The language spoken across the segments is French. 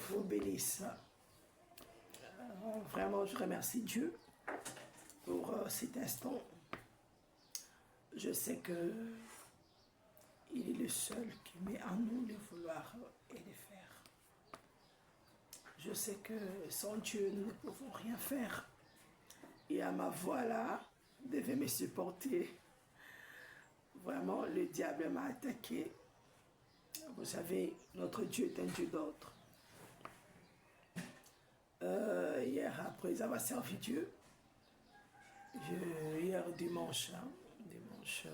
vous bénisse. Vraiment, je remercie Dieu pour cet instant. Je sais que il est le seul qui met en nous le vouloir et le faire. Je sais que sans Dieu, nous ne pouvons rien faire. Et à ma voix là, devait me supporter. Vraiment, le diable m'a attaqué. Vous savez, notre Dieu est un Dieu d'autre. Hier, après avoir servi Dieu, hier dimanche, dimanche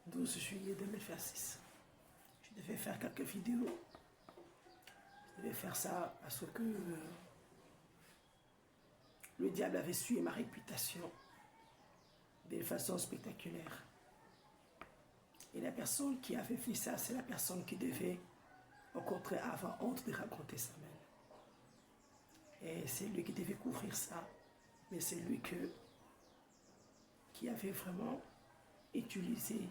12 juillet 2026, je devais faire quelques vidéos. Je devais faire ça parce que le diable avait suivi ma réputation de façon spectaculaire. Et la personne qui avait fait ça, c'est la personne qui devait, au contraire, avoir honte de raconter ça même. Et c'est lui qui devait couvrir ça. Mais c'est lui qui avait vraiment utilisé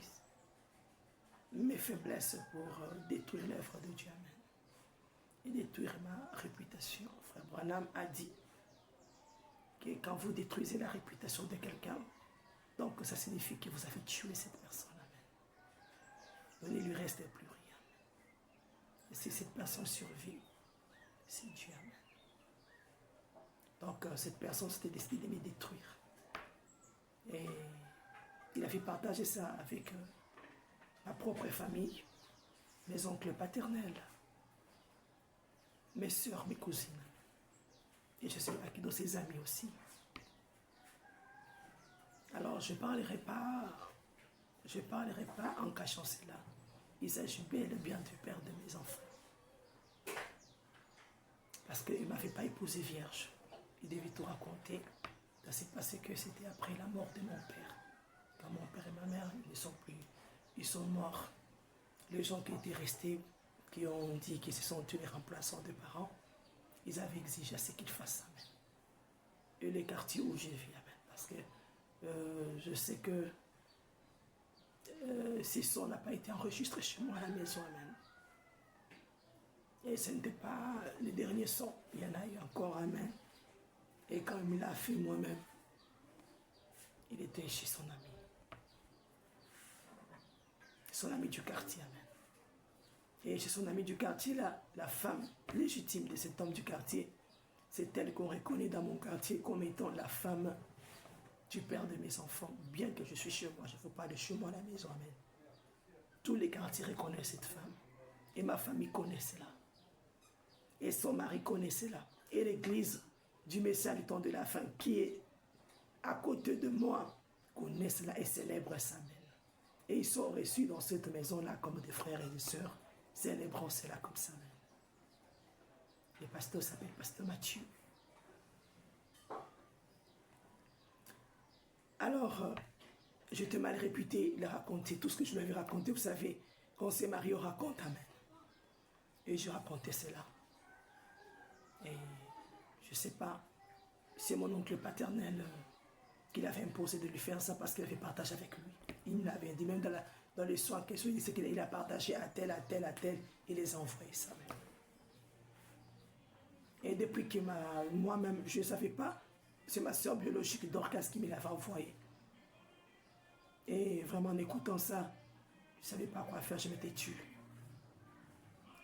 mes faiblesses pour détruire l'œuvre de Dieu. Amen. Et détruire ma réputation. Frère Branham a dit que quand vous détruisez la réputation de quelqu'un, donc ça signifie que vous avez tué cette personne. Amen. Donc il ne lui reste plus rien. Et si cette personne survit, c'est Dieu. Amen. Donc cette personne s'était décidée de me détruire. Et il a fait partager ça avec ma propre famille, mes oncles paternels, mes soeurs, mes cousines. Et je ne sais pas qui, dans ses amis aussi. Alors je ne parlerai pas en cachant cela. Il s'agit bel et bien du père de mes enfants. Parce qu'il ne m'avait pas épousé vierge. Il devait tout raconter. Ça s'est passé que c'était après la mort de mon père. Quand mon père et ma mère, ils sont morts. Les gens qui étaient restés, qui ont dit qu'ils se sont tués les remplaçants de parents, ils avaient exigé à ce qu'ils fassent ça même. Et les quartiers où j'ai vis, amen. Parce que je sais que ces sons n'ont pas été enregistrés chez moi à la maison, amen. Et ce n'était pas les derniers sons. Il y en a eu encore, amen. Et quand il l'a fait moi-même, il était chez son ami. Son ami du quartier, amen. Et chez son ami du quartier, la femme légitime de cet homme du quartier, c'est elle qu'on reconnaît dans mon quartier comme étant la femme du père de mes enfants. Bien que je suis chez moi, je ne veux pas de chez moi à la maison, amen. Tous les quartiers reconnaissent cette femme. Et ma famille connaît cela. Et son mari connaît cela. Et l'église du Messie du temps de la fin, qui est à côté de moi, connaît cela et célèbre ça, amen. Et ils sont reçus dans cette maison-là comme des frères et des sœurs, célébrant cela comme ça, amen. Le pasteur s'appelle Pasteur Mathieu. Alors, j'étais mal réputé de raconter tout ce que je lui avais raconté. Vous savez, quand on s'est marié, on raconte, amen. Et je racontais cela. Et je ne sais pas, c'est mon oncle paternel qui l'avait imposé de lui faire ça parce qu'il avait partagé avec lui. Il l'avait dit, même dans les soins qu'il disait qu'il a partagé à tel, il les a envoyés ça même. Et depuis que moi-même, je ne savais pas, c'est ma soeur biologique Dorcas qui me l'avait envoyé. Et vraiment en écoutant ça, je ne savais pas quoi faire, je m'étais tué.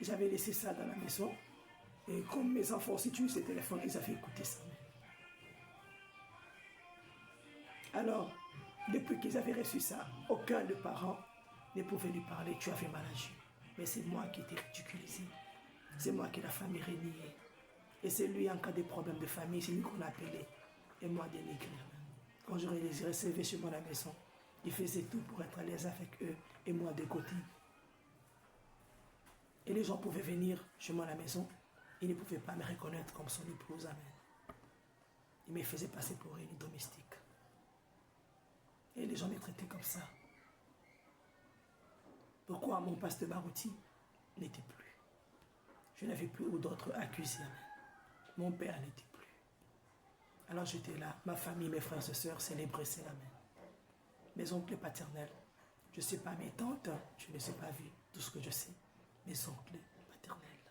J'avais laissé ça dans la maison. Et comme mes enfants aussi tuent ces téléphones, ils avaient écouté ça. Alors, depuis qu'ils avaient reçu ça, aucun des parents ne pouvait lui parler, tu as fait mal agi. Mais c'est moi qui étais ridiculisé. C'est moi qui la famille reniée. Et c'est lui, en cas de problème de famille, c'est lui qu'on appelait. Et moi, dénigré. Quand je les recevais chez moi à la maison, il faisait tout pour être à l'aise avec eux et moi de côté. Et les gens pouvaient venir chez moi à la maison, ils ne pouvaient pas me reconnaître comme son épouse, amen. Il me faisait passer pour une domestique. Et les gens me traitaient comme ça. Pourquoi mon pasteur Barouti n'était plus? Je n'avais plus d'autres accusés, amen. Mon père n'était plus. Alors j'étais là, ma famille, mes frères et sœurs célébraient cela, amen. Mes oncles paternels, je ne sais pas, mes tantes, je ne les ai pas vus, tout ce que je sais, mes oncles paternels.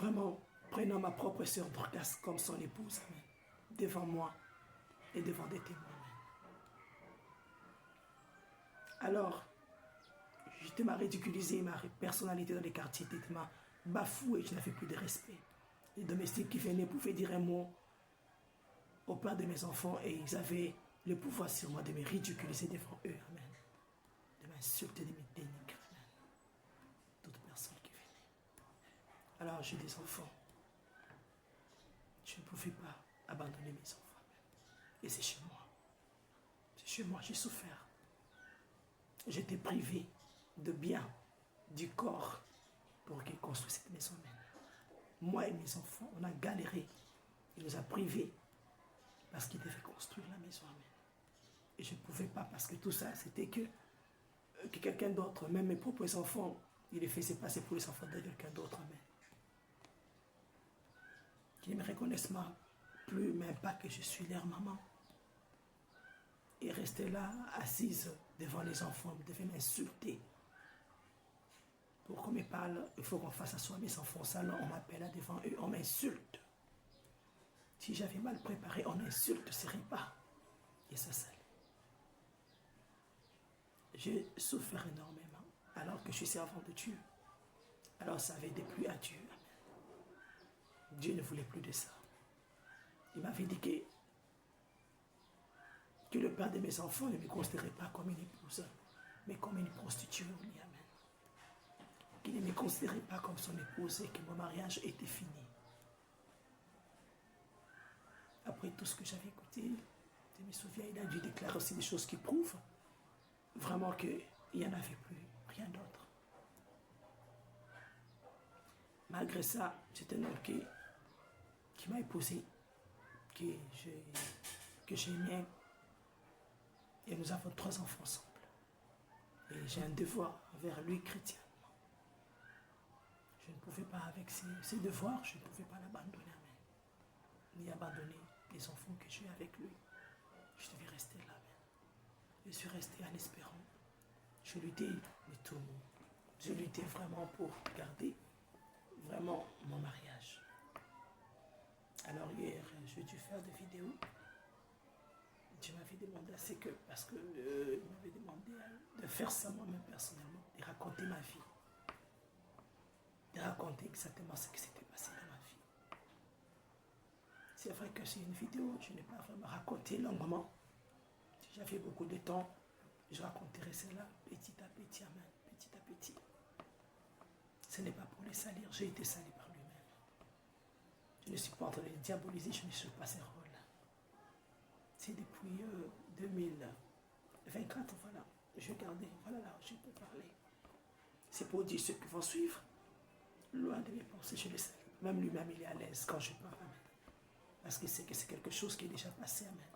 vraiment prenant ma propre sœur Dorcas comme son épouse, amen, devant moi et devant des témoins. Alors, je m'as ridiculisé ma personnalité dans les quartiers, tu m'as bafoué, je n'avais plus de respect. Les domestiques qui venaient pouvaient dire un mot au père de mes enfants et ils avaient le pouvoir sur moi de me ridiculiser devant eux, amen, de m'insulter, de me dénigrer, amen, toute personne qui venait. Alors j'ai des enfants, je ne pouvais pas abandonner mes enfants, amen. Et c'est chez moi, j'ai souffert. J'étais privé de biens, du corps, pour qu'ils construisent cette maison, amen. Moi et mes enfants, on a galéré, il nous a privés, parce qu'il devait construire la maison, amen. Et je ne pouvais pas, parce que tout ça, c'était que quelqu'un d'autre, même mes propres enfants, il les faisait passer pour les enfants de quelqu'un d'autre, amen. Qu'ils ne me reconnaissent plus, même pas que je suis leur maman. Et rester là, assise devant les enfants, ils devaient m'insulter. Pour qu'on me parle, il faut qu'on fasse asseoir mes enfants au salon, on m'appelle là devant eux, on m'insulte. Si j'avais mal préparé, on insulte ces repas. Et ça salait. J'ai souffert énormément, alors que je suis servant de Dieu. Alors ça avait déplu à Dieu. Amen. Dieu ne voulait plus de ça. Il m'avait dit que le père de mes enfants ne me considérait pas comme une épouse, mais comme une prostituée. Amen. Qu'il ne me considérait pas comme son épouse et que mon mariage était fini. Après tout ce que j'avais écouté, je me souviens, il a dû déclarer aussi des choses qui prouvent vraiment qu'il n'y en avait plus, rien d'autre. Malgré ça, c'est un homme qui m'a épousé, que j'aimais, et nous avons 3 enfants ensemble. Et j'ai un devoir envers lui, chrétien. Je ne pouvais pas, avec ses devoirs, je ne pouvais pas l'abandonner, ni abandonner les enfants que j'ai avec lui. Je devais rester là, je suis resté en espérant. Je luttais de tout. Je luttais vraiment pour garder vraiment mon mariage. Alors hier, j'ai dû faire des vidéos. Je m'avais demandé assez que, parce que il m'avait demandé de faire ça moi-même personnellement, de raconter ma vie. De raconter exactement ce qui s'était passé dans ma vie. C'est vrai que c'est une vidéo, je n'ai pas vraiment raconté longuement. Si j'avais beaucoup de temps, je raconterai cela petit à petit, amen, petit à petit. Ce n'est pas pour les salir, j'ai été sali par lui-même. Je ne suis pas en train de les diaboliser, je ne suis pas ces rôles. C'est depuis 2024, voilà, je vais garder, voilà là, je peux parler. C'est pour dire ceux qui vont suivre, loin de mes pensées, je les salue. Même lui-même, il est à l'aise quand je parle, amen. Parce qu'il sait que c'est quelque chose qui est déjà passé, amen.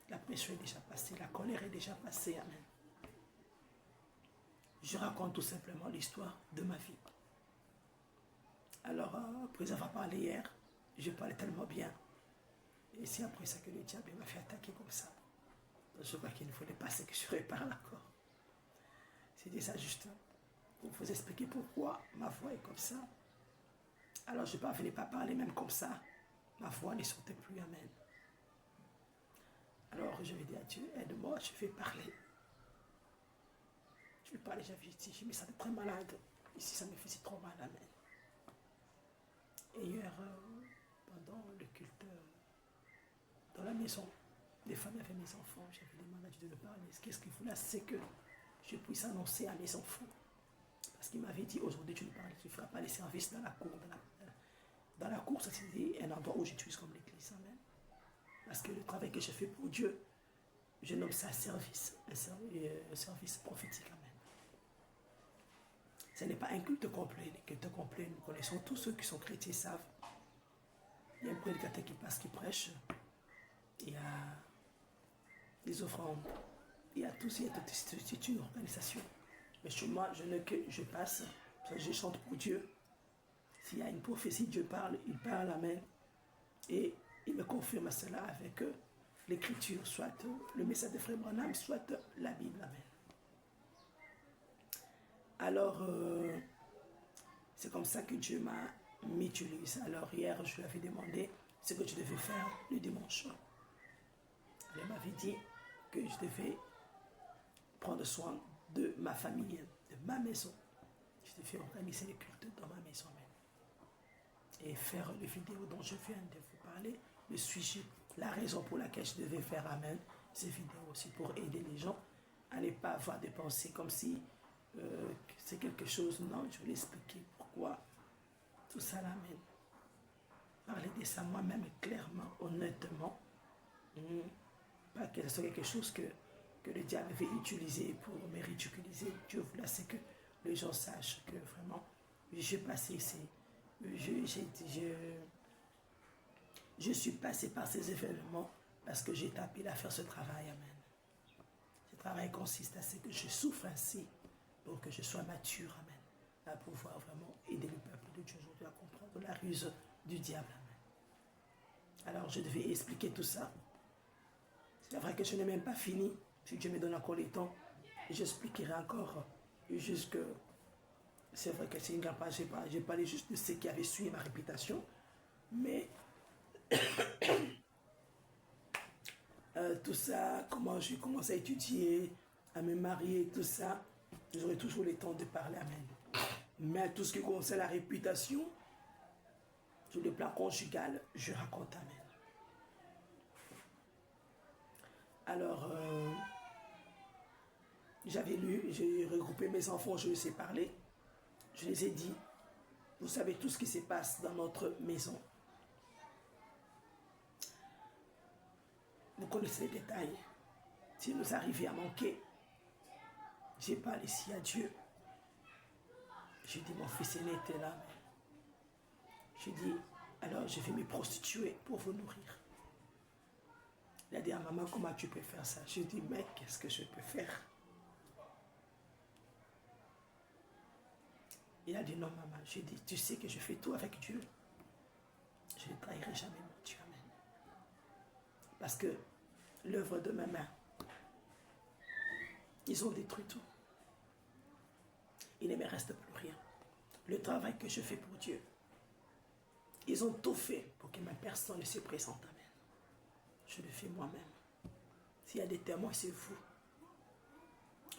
La pression est déjà passée, la colère est déjà passée, amen. Je raconte tout simplement l'histoire de ma vie. Alors, après avoir parlé hier, je parlais tellement bien. Et c'est après ça que le diable m'a fait attaquer comme ça. Donc, je crois qu'il ne fallait pas ce que je répare encore. C'était ça juste pour vous expliquer pourquoi ma voix est comme ça. Alors, je ne parvenais pas à parler même comme ça. Ma voix ne sortait plus, amen. Alors, je vais dire à Dieu, aide-moi, je vais parler. Je vais parler, je me sentais très malade. Ici, ça me faisait trop mal, amen. Et hier, pendant le culte, dans la maison, les femmes avaient mes enfants, j'avais demandé à Dieu de le parler. Qu'est-ce qu'il voulait, c'est que je puisse annoncer à mes enfants. Parce qu'il m'avait dit, aujourd'hui, tu ne feras pas les services dans la cour. Dans la cour, ça c'est un endroit où j'utilise comme l'église, amen. Parce que le travail que je fais pour Dieu, je nomme ça un service prophétique, amen. Ce n'est pas un culte complet. Les cultes complets, nous connaissons tous ceux qui sont chrétiens, savent. Il y a un prédicateur qui passe, qui prêche. Il y a des offrandes. Il y a tous, il y a toute une organisation. Mais chez moi, je passe, je chante pour Dieu. S'il y a une prophétie, Dieu parle, il parle, amen. Et il me confirme cela avec l'écriture, soit le message de Frère Branham, soit la Bible, amen. Alors, c'est comme ça que Dieu m'a m'utilise. Alors hier, je lui avais demandé ce que je devais faire le dimanche. Elle m'avait dit que je devais prendre soin de ma famille, de ma maison. Je devais organiser les cultes dans ma maison même. Et faire les vidéos dont je viens de vous parler, le sujet, la raison pour laquelle je devais faire Amen, ces vidéos aussi pour aider les gens à ne pas avoir des pensées comme si c'est quelque chose. Non, je vais expliquer pourquoi tout ça l'amène. Parler de ça moi-même clairement, honnêtement. Pas que ce soit quelque chose que le diable avait utilisé pour me ridiculiser. Dieu voulait, c'est que les gens sachent que vraiment, j'ai passé je suis passé par ces événements parce que j'ai été appelé à faire ce travail. Amen. Ce travail consiste à ce que je souffre ainsi pour que je sois mature. Amen. À pouvoir vraiment aider le peuple de Dieu aujourd'hui à comprendre la ruse du diable. Amen. Alors je devais expliquer tout ça. C'est vrai que je n'ai même pas fini. Si Dieu me donne encore le temps, j'expliquerai encore. Juste que c'est vrai que c'est une grande page. J'ai parlé juste de ce qui avait suivi ma réputation. Mais tout ça, comment j'ai commencé à étudier, à me marier, tout ça, j'aurai toujours le temps de parler. Amen. Mais tout ce qui concerne la réputation, sur le plan conjugal, je raconte. Amen. Alors, j'avais lu, j'ai regroupé mes enfants, je les ai parlé. Je les ai dit, vous savez tout ce qui se passe dans notre maison. Vous connaissez les détails. Si nous arrivons à manquer, j'ai parlé ici à Dieu. J'ai dit, mon fils aîné était là. J'ai dit, alors je vais me prostituer pour vous nourrir. Il a dit à maman, comment tu peux faire ça? J'ai dit, mais qu'est-ce que je peux faire? Il a dit, non maman. J'ai dit, tu sais que je fais tout avec Dieu. Je ne trahirai jamais mon Dieu. Amen. Parce que l'œuvre de mes mains, ils ont détruit tout. Il ne me reste plus rien. Le travail que je fais pour Dieu, ils ont tout fait pour que ma personne ne se présente. Amen. Je le fais moi-même. S'il y a des témoins, c'est vous.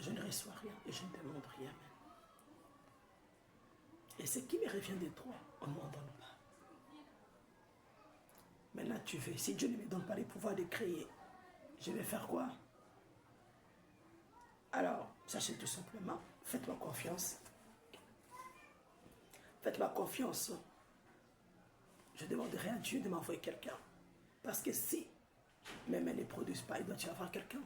Je ne reçois rien et je ne demande rien. Amen. Et ce qui me revient de toi, on ne m'en donne pas. Maintenant, tu veux, si Dieu ne me donne pas le pouvoir de créer, je vais faire quoi? Alors, sachez tout simplement, faites-moi confiance. Faites-moi confiance. Je demanderai à Dieu de m'envoyer quelqu'un. Parce que si mes mains ne produisent pas, il doit y avoir quelqu'un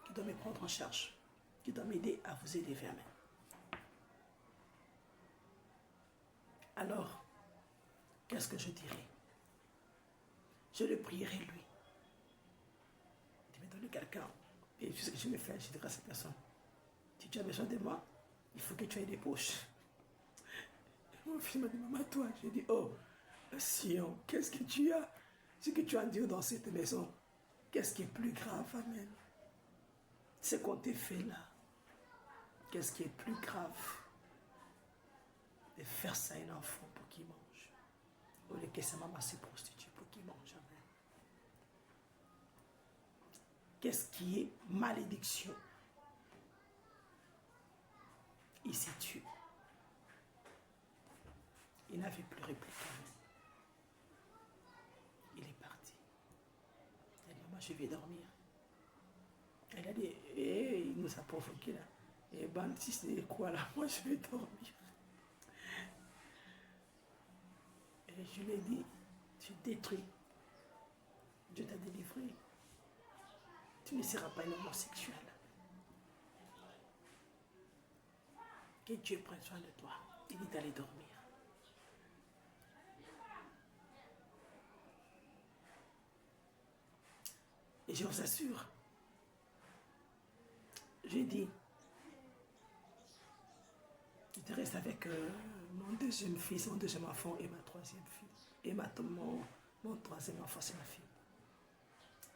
qui doit me prendre en charge, qui doit m'aider à vous aider vers moi. Alors, qu'est-ce que je dirais? Je le prierai lui. Il me donne quelqu'un. Et ce que je vais faire, je dirai à cette personne, si tu as besoin de moi, il faut que tu aies des poches. Mon fils m'a dit, maman, toi, j'ai dit, oh, Sion, qu'est-ce que tu as? Ce que tu as dit dans cette maison, qu'est-ce qui est plus grave? Amen. Ce qu'on t'a fait là, qu'est-ce qui est plus grave? De faire ça à un enfant pour qu'il mange. Au lieu que sa maman se prostitue pour qu'il mange. Amen. Qu'est-ce qui est malédiction? Il s'est tué. Il n'avait plus répliqué. Il est parti. Elle a dit, maman, je vais dormir. Elle a dit, il nous a provoqué là. Et ben, si c'est quoi là, moi je vais dormir. Et je lui ai dit, tu détruis. Dieu t'a délivré. Tu ne seras pas un homosexuel. Que Dieu prenne soin de toi. Il dit d'aller dormir. Et je vous assure, j'ai dit, je te reste avec mon deuxième fils, mon deuxième enfant et ma troisième fille. Et mon troisième enfant, c'est ma fille.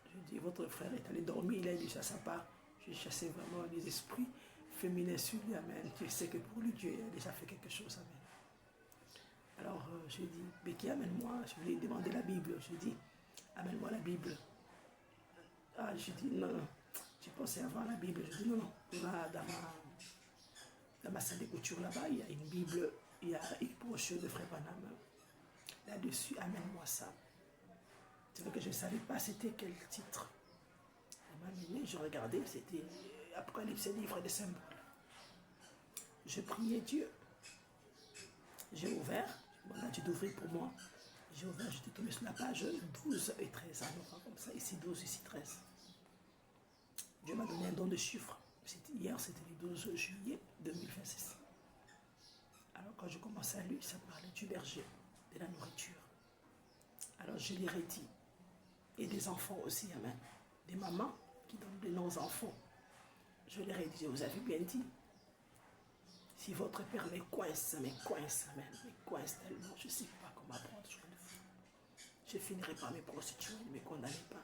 Je dis, votre frère est allé dormir, il a dit ça à sa part. J'ai chassé vraiment les esprits féminins sur lui, amen. Tu sais que pour lui, Dieu a déjà fait quelque chose, amen. Alors, je lui ai dit, Becky, amène-moi. Je lui ai demandé la Bible. Je lui ai dit, amène-moi la Bible. Ah, je lui ai dit, non, non. J'ai pensé avoir la Bible. Je lui ai dit, non, non. Là, dans ma salle de couture là-bas, il y a une Bible, il y a une brochure de Frère Branham. Là-dessus, amène-moi ça. C'est vrai que je ne savais pas c'était quel titre. Elle m'a amené, je regardais, c'était Apocalypse, livre des symboles. Je priais Dieu. J'ai ouvert, bon, là, tu d'ouvrir pour moi. J'ai ouvert, j'étais tombé sur la page 12 et 13, alors, comme ça, ici 12, ici 13. Dieu m'a donné un don de chiffres. Hier, c'était le 12 juillet 2026. Alors, quand je commençais à lire, ça parlait du berger, de la nourriture. Alors, je l'ai redit. Et des enfants aussi, amen. Des mamans qui donnent des noms aux enfants. Je leur ai dit, vous avez bien dit. Si votre père me coince, amen, me coince tellement, je ne sais pas comment prendre soin de vous. Je finirai par me prostituer, ne me condamnez pas.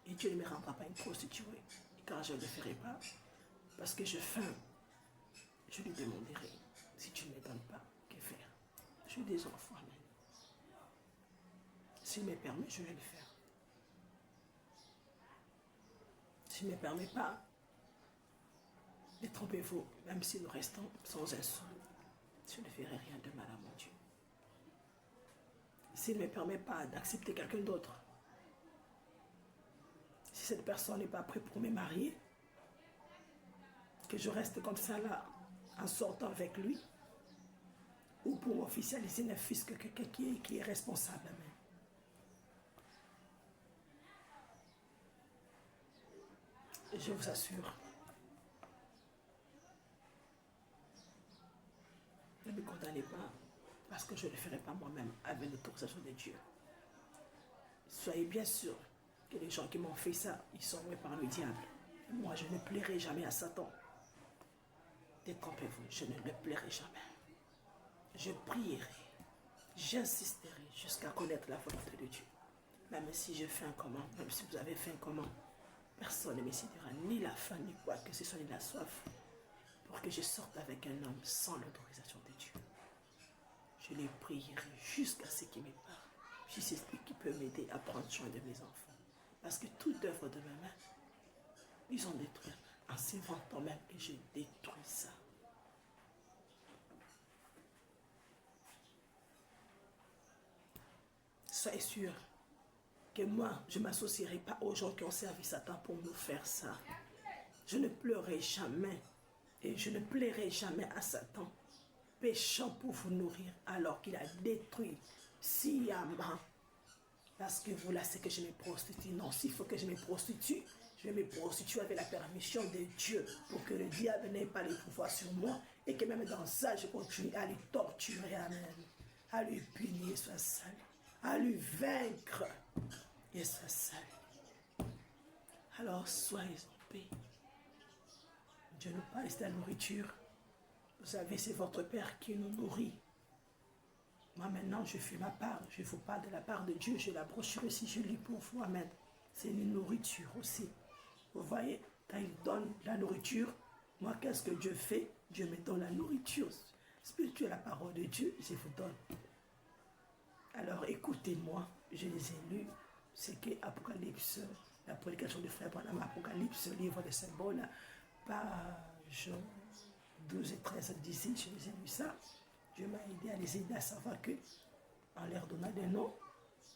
Et Dieu ne me rendra pas une prostituée, car je ne le ferai pas. Parce que j'ai faim, je lui demanderai, si tu ne me donnes pas, que faire? J'ai des enfants, amen. S'il me permet, je vais le faire. S'il ne me permet pas, détrompez-vous, même si nous restons sans un sou. Je ne ferai rien de mal à mon Dieu. S'il ne me permet pas d'accepter quelqu'un d'autre, si cette personne n'est pas prête pour me marier, que je reste comme ça là, en sortant avec lui, ou pour m'officialiser un fils que quelqu'un qui est responsable. Amen. Je vous assure, ne me condamnez pas, parce que je ne le ferai pas moi-même avec l'autorisation de Dieu. Soyez bien sûrs que les gens qui m'ont fait ça, ils sont envoyés par le diable. Moi, je ne plairai jamais à Satan. Détrompez-vous, je ne le plairai jamais. Je prierai, j'insisterai jusqu'à connaître la volonté de Dieu. Même si je fais un comment, même si vous avez fait un comment, personne ne me séduira ni la faim, ni quoi que ce soit, ni la soif, pour que je sorte avec un homme sans l'autorisation de Dieu. Je les prierai jusqu'à ce qu'il me parle. Je sais lui qui peut m'aider à prendre soin de mes enfants. Parce que toute œuvre de ma main, ils ont détruit. En s'inventant même que j'ai détruit ça. Soyez sûr que moi, je ne m'associerai pas aux gens qui ont servi Satan pour nous faire ça. Je ne pleurerai jamais et je ne plairai jamais à Satan, péchant pour vous nourrir, alors qu'il a détruit sciemment. Parce que voilà, c'est que je me prostitue. Non, s'il faut que je me prostitue, je vais me prostituer avec la permission de Dieu pour que le diable n'ait pas le pouvoir sur moi et que même dans ça, je continue à lui torturer, amen, à lui punir, soit sale, à lui vaincre, et soit sale. Alors, soyez en paix. Dieu nous parle de la nourriture. Vous savez, c'est votre Père qui nous nourrit. Moi, maintenant, je fais ma part. Je vous parle de la part de Dieu. Je la brochure si je lis pour vous. Amen. C'est une nourriture aussi. Vous voyez, quand il donne la nourriture, moi, qu'est-ce que Dieu fait? Dieu me donne la nourriture spirituelle, la parole de Dieu, je vous donne. Alors, écoutez-moi. Je les ai lus. C'est que Apocalypse, la prédication de Frère Branham, Apocalypse, livre des symboles, page 12 et 13, d'ici, je les ai lus ça. Dieu m'a aidé à les aider à savoir que, en leur donnant des noms,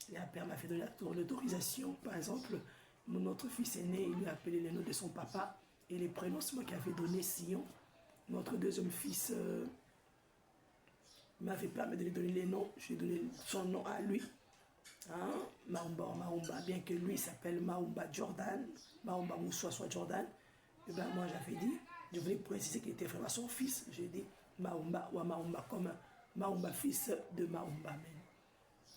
le père m'a fait donner l'autorisation. Par exemple, notre fils aîné, il lui a appelé le nom de son papa, et les prénoms, c'est moi qui avais donné Sion. Notre deuxième fils m'avait permis de lui donner les noms, je lui ai donné son nom à lui. Hein? Maumba, bien que lui s'appelle Maumba Jordan, Maumba Moussoua soit Jordan, et bien moi j'avais dit, je voulais préciser qu'il était vraiment son fils. J'ai dit Maumba ou Maumba comme Maumba, fils de Maumba.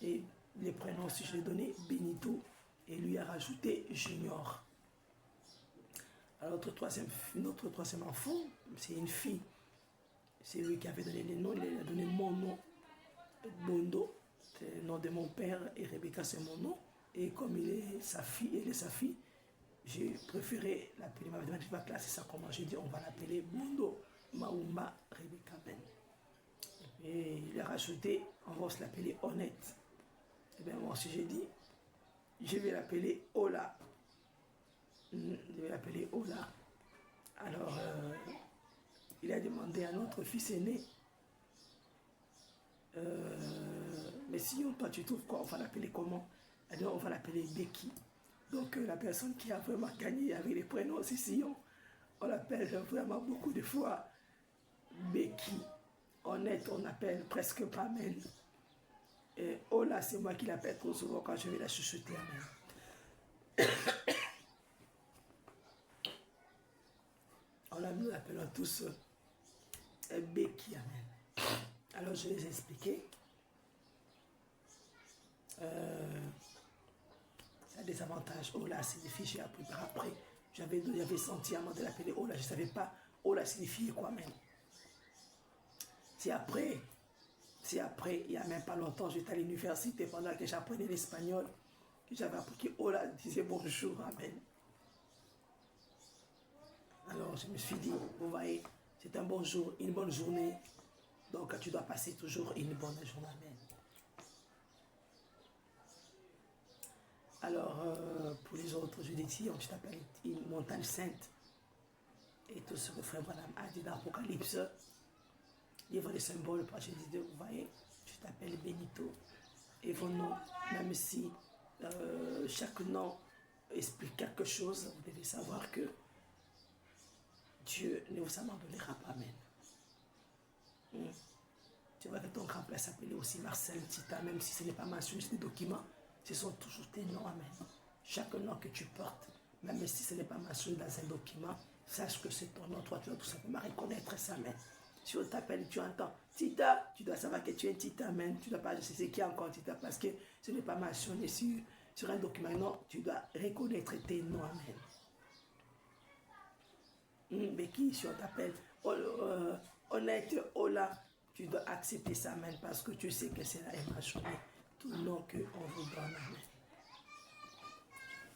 Et les prénoms aussi, je l'ai donné Benito, et lui a rajouté Junior. Alors notre troisième enfant, c'est une fille. C'est lui qui avait donné les noms, il a donné mon nom, Bondo, c'est le nom de mon père, et Rebecca c'est mon nom. Et comme il est sa fille, j'ai préféré l'appeler, ma demande, je vais classer ça comment, j'ai dit on va l'appeler Bondo, Maumba, Rebecca Ben. Et il a rajouté, on va se l'appeler honnête. Et bien moi aussi j'ai dit, je vais l'appeler Ola. Je vais l'appeler Ola. Alors, il a demandé à notre fils aîné, mais sinon, toi, tu trouves quoi? On va l'appeler comment? Alors, on va l'appeler Becky. Donc, la personne qui a vraiment gagné avec les prénoms, c'est Sion. On l'appelle vraiment beaucoup de fois Becky. Honnête, on appelle presque pas Amen. Et Ola, c'est moi qui l'appelle trop souvent quand je vais la chuchoter. Amen. Nous l'appelons tous Becky. Amen. Alors, je les ai expliqués. Ça a des avantages. Ola signifie, j'ai appris par après. J'avais senti avant de l'appeler Ola. Je ne savais pas Ola signifiait quoi même. C'est après, il n'y a même pas longtemps, j'étais à l'université pendant que j'apprenais l'espagnol, que j'avais appris que Ola disait bonjour, amen. Alors je me suis dit, vous voyez, c'est un bon jour, une bonne journée. Donc tu dois passer toujours une bonne journée, amen. Alors pour les autres, je dis, on t'appelle une montagne sainte. Et tout ce que Frère Branham a dit dans l'Apocalypse, livre des symboles, j'ai dit, vous voyez, je t'appelle Benito. Et vos noms, même si chaque nom explique quelque chose, vous devez savoir que Dieu ne vous abandonnera pas, amen. Tu vois que ton grand-père s'appelait aussi Marcel Tita, même si ce n'est pas mentionné sur les documents, ce sont toujours tes noms, amen. Chaque nom que tu portes, même si ce n'est pas mentionné dans un document, sache que c'est ton nom, toi tu dois tout simplement reconnaître ça, amen. Si on t'appelle, tu entends Tita, tu dois savoir que tu es Tita, amen. Tu ne dois pas c'est qui encore Tita, parce que ce n'est pas mentionné sur un document. Non, tu dois reconnaître tes noms, amen. Becky, si on t'appelle honnête, Ola, tu dois accepter ça, amen, parce que tu sais que c'est là et mentionné tout le nom qu'on vous donne, amen.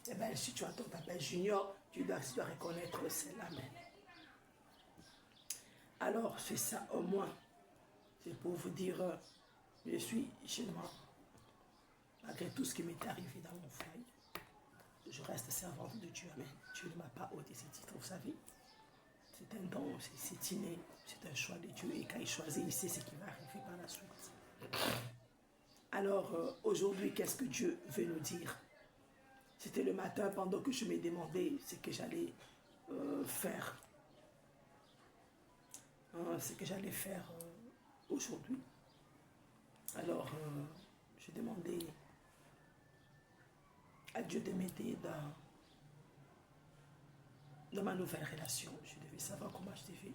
Eh bien, si tu entends t'appelles Junior, tu dois reconnaître cela, amen. Alors, c'est ça au moins. C'est pour vous dire, je suis chez moi. Malgré tout ce qui m'est arrivé dans mon foyer, je reste servante de Dieu, amen. Dieu ne m'a pas ôté ces titres, vous savez. C'est un don, c'est inné, c'est un choix de Dieu. Et quand il choisit, il sait ce qui va arriver par la suite. Alors, aujourd'hui, qu'est-ce que Dieu veut nous dire? C'était le matin, pendant que je me demandais ce que j'allais faire. Ce que j'allais faire aujourd'hui. Alors, j'ai demandé à Dieu de m'aider dans ma nouvelle relation. Je devais savoir comment je devais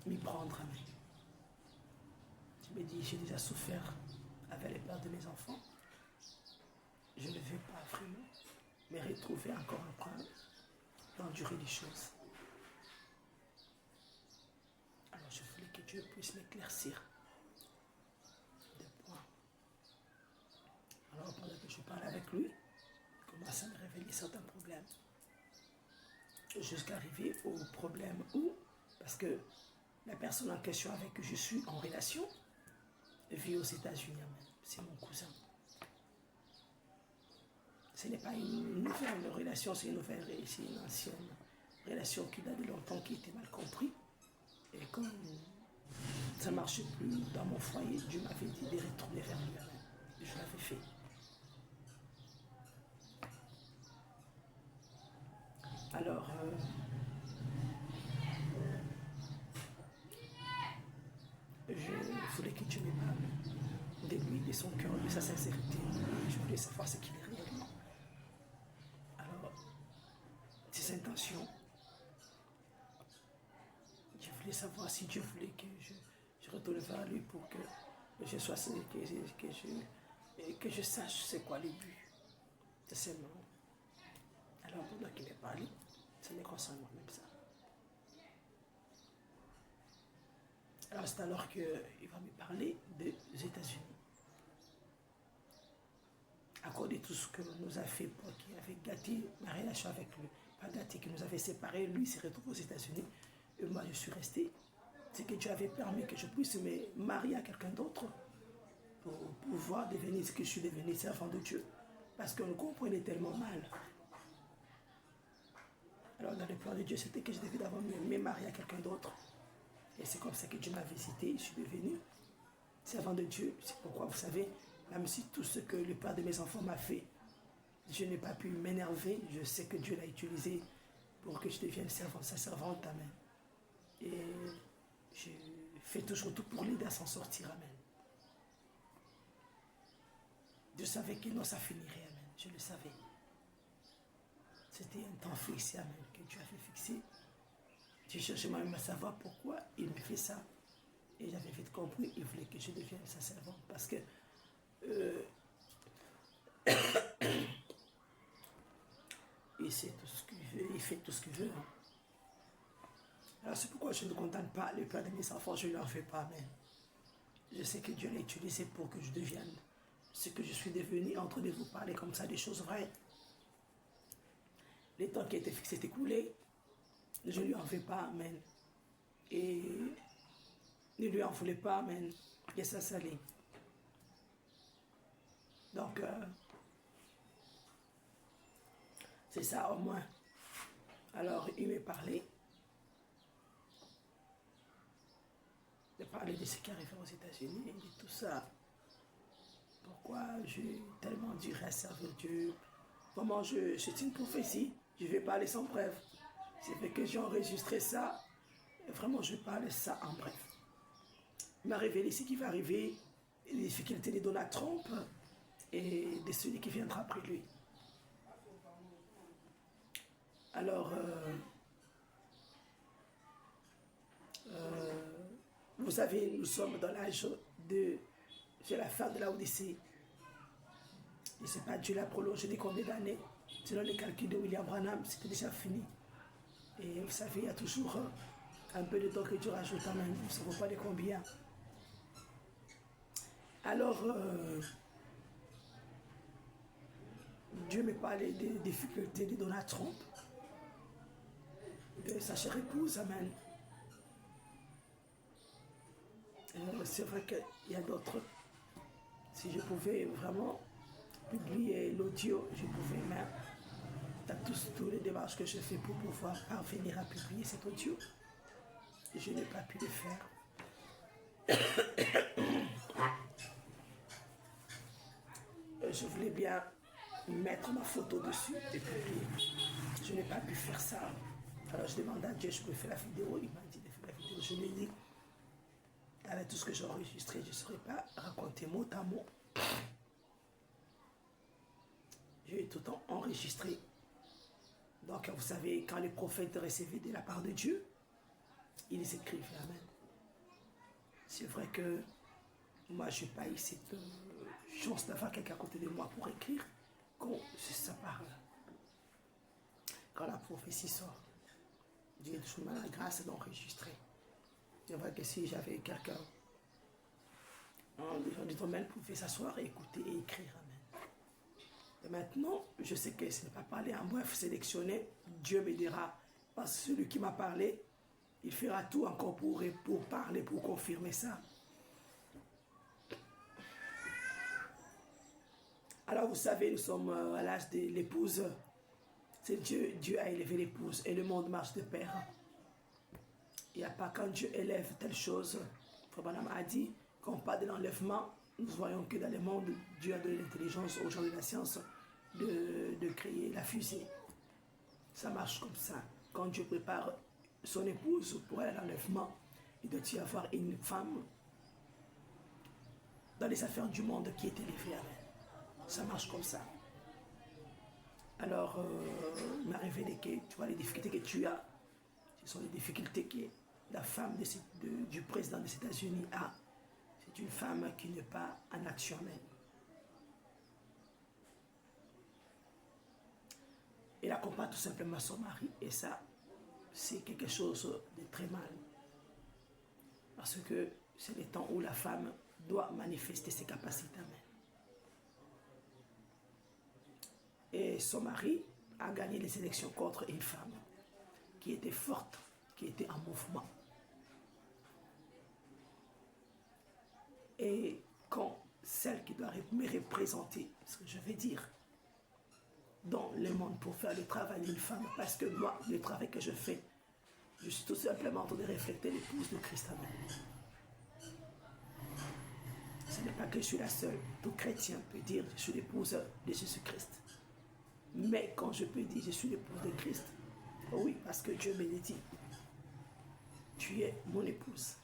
m'y prendre. Je me dis, j'ai déjà souffert avec les pères de mes enfants. Je ne veux pas vraiment me retrouver encore en train d'endurer les choses. Alors je voulais que Dieu puisse m'éclaircir des points. Alors pendant que je parle avec lui, il commence à me révéler certains problèmes. Jusqu'à arriver au problème où, parce que la personne en question avec qui je suis en relation vit aux États-Unis, c'est mon cousin. Ce n'est pas une nouvelle relation, c'est une ancienne relation qui date de longtemps, qui était mal compris. Et comme ça ne marchait plus dans mon foyer, Dieu m'avait dit de retourner vers lui. Je l'avais fait. Alors, je voulais que Dieu me parle de lui, de son cœur, de sa sincérité. Je voulais savoir ce qu'il est réellement. Alors, ses intentions. Je voulais savoir si Dieu voulait que je retourne vers lui pour que je sois que je sache c'est quoi les buts de ces mots. Alors, pendant qu'il est parlé, ça me concerne moi-même ça. Alors, c'est alors qu'il va me parler des États-Unis. À cause de tout ce que nous a fait, qui avait gâté ma relation avec lui, pas gâté, qui nous avait séparés, lui s'est retrouvé aux États-Unis, et moi je suis resté c'est que Dieu avait permis que je puisse me marier à quelqu'un d'autre pour pouvoir devenir ce que je suis devenu, servant de Dieu. Parce qu'on comprenait tellement mal. Alors dans le plan de Dieu, c'était que je devais d'abord me marier à quelqu'un d'autre. Et c'est comme ça que Dieu m'a visité, je suis devenu servant de Dieu. C'est pourquoi, vous savez, même si tout ce que le père de mes enfants m'a fait, je n'ai pas pu m'énerver, je sais que Dieu l'a utilisé pour que je devienne servant, sa servante, amen. Et je fais toujours tout pour l'aider à s'en sortir, amen. Je savais que non, ça finirait, amen. Je le savais. C'était un temps fixé, amen, que Dieu avait fixé. Je cherchais même à savoir pourquoi il me fait ça. Et j'avais vite compris, il voulait que je devienne sa servante. Parce que il sait tout ce qu'il veut, il fait tout ce qu'il veut. Hein. Alors c'est pourquoi je ne condamne pas le père de mes enfants, je ne leur fais pas, mais je sais que Dieu l'a utilisé pour que je devienne ce que je suis devenu, en train de vous parler comme ça, des choses vraies. Les temps qui étaient fixés étaient écoulés, je ne lui en fais pas, amen. Et ne lui en voulez pas, amen. Et ça s'allait. Donc, c'est ça au moins. Alors, il m'a parlé. De parler de ce qui arrive aux États-Unis et de tout ça. Pourquoi j'ai tellement dû servir Dieu. Vraiment, c'est une prophétie. Je vais parler sans preuve. C'est fait que j'ai enregistré ça. Et vraiment, je parle ça en bref. Il m'a révélé ce qui va arriver, les difficultés de Donald Trump et de celui qui viendra après lui. Alors, vous savez, nous sommes dans l'âge de la fin de la Odyssée. Je ne sais pas, Dieu l'a prolongé de combien d'années. Selon les calculs de William Branham, c'était déjà fini. Et vous savez, il y a toujours un peu de temps que Dieu rajoute quand même. Vous ne savez pas de combien. Alors, Dieu me parlait des difficultés de Donald Trump, de sa chère épouse, amen. C'est vrai qu'il y a d'autres. Si je pouvais vraiment publier l'audio, je pouvais, mais dans tous les démarches que je fais pour pouvoir parvenir à publier cet audio, je n'ai pas pu le faire. Je voulais bien mettre ma photo dessus et publier. Je n'ai pas pu faire ça. Alors je demandais à Dieu, je peux faire la vidéo. Il m'a dit de faire la vidéo. Je lui ai dit, avec tout ce que j'ai enregistré, je ne saurais pas raconter mot à mot. J'ai tout le temps enregistré. Donc vous savez, quand les prophètes recevaient de la part de Dieu, ils écrivaient, amen. C'est vrai que moi, je n'ai pas eu cette chance d'avoir quelqu'un à côté de moi pour écrire quand ça parle. Quand la prophétie sort, Dieu a toujours la grâce d'enregistrer. C'est vrai que si j'avais quelqu'un en du domaine pouvait s'asseoir et écouter et écrire, amen. Et maintenant, je sais que ce n'est pas parler en bref, sélectionner. Dieu me dira, parce que celui qui m'a parlé, il fera tout encore pour parler, pour confirmer ça. Alors vous savez, nous sommes à l'âge de l'épouse. C'est Dieu a élevé l'épouse et le monde marche de pair. Il n'y a pas quand Dieu élève telle chose. Frère Branham a dit, quand on parle de l'enlèvement, nous voyons que dans le monde, Dieu a donné l'intelligence aux gens de la science de créer la fusée. Ça marche comme ça. Quand Dieu prépare son épouse pour aller à l'enlèvement, il doit y avoir une femme dans les affaires du monde qui est élevée. Amen. Ça marche comme ça. Alors, il m'a révélé que tu vois les difficultés que tu as, ce sont les difficultés que la femme du président des États-Unis a. C'est une femme qui n'est pas en action même. Elle accompagne tout simplement son mari et ça, c'est quelque chose de très mal. Parce que c'est le temps où la femme doit manifester ses capacités même. Et son mari a gagné les élections contre une femme qui était forte, qui était en mouvement. Et quand celle qui doit me représenter, ce que je vais dire, dans le monde pour faire le travail d'une femme, parce que moi, le travail que je fais, je suis tout simplement en train de refléter l'épouse de Christ. Amen. Ce n'est pas que je suis la seule. Tout chrétien peut dire je suis l'épouse de Jésus-Christ. Mais quand je peux dire je suis l'épouse de Christ, oui, parce que Dieu me l'a dit, tu es mon épouse.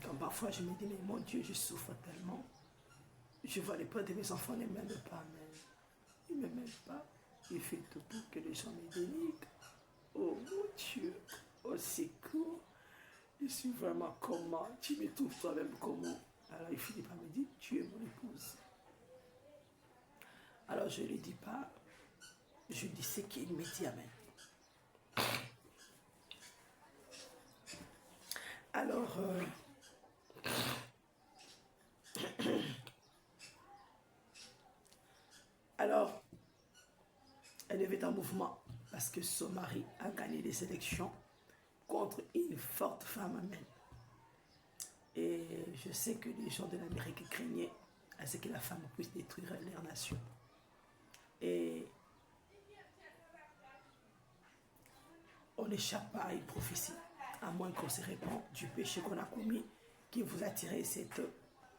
Comme parfois je me dis, mais mon Dieu, je souffre tellement. Je vois les pères de mes enfants ne m'aiment pas, mais ils ne m'aiment pas. Il fait tout pour que les gens me dénigrent. Oh mon Dieu, au secours. Je suis vraiment comment? Tu me trouves toi-même comment? Alors il finit par me dire, tu es mon épouse. Alors je ne lui dis pas, je dis ce qu'il me dit, amen. Alors, elle devait en mouvement parce que son mari a gagné les élections contre une forte femme, amen. Et je sais que les gens de l'Amérique craignaient à ce que la femme puisse détruire leur nation. Et on n'échappe pas à une prophétie, à moins qu'on se répand du péché qu'on a commis, qui vous a tiré cette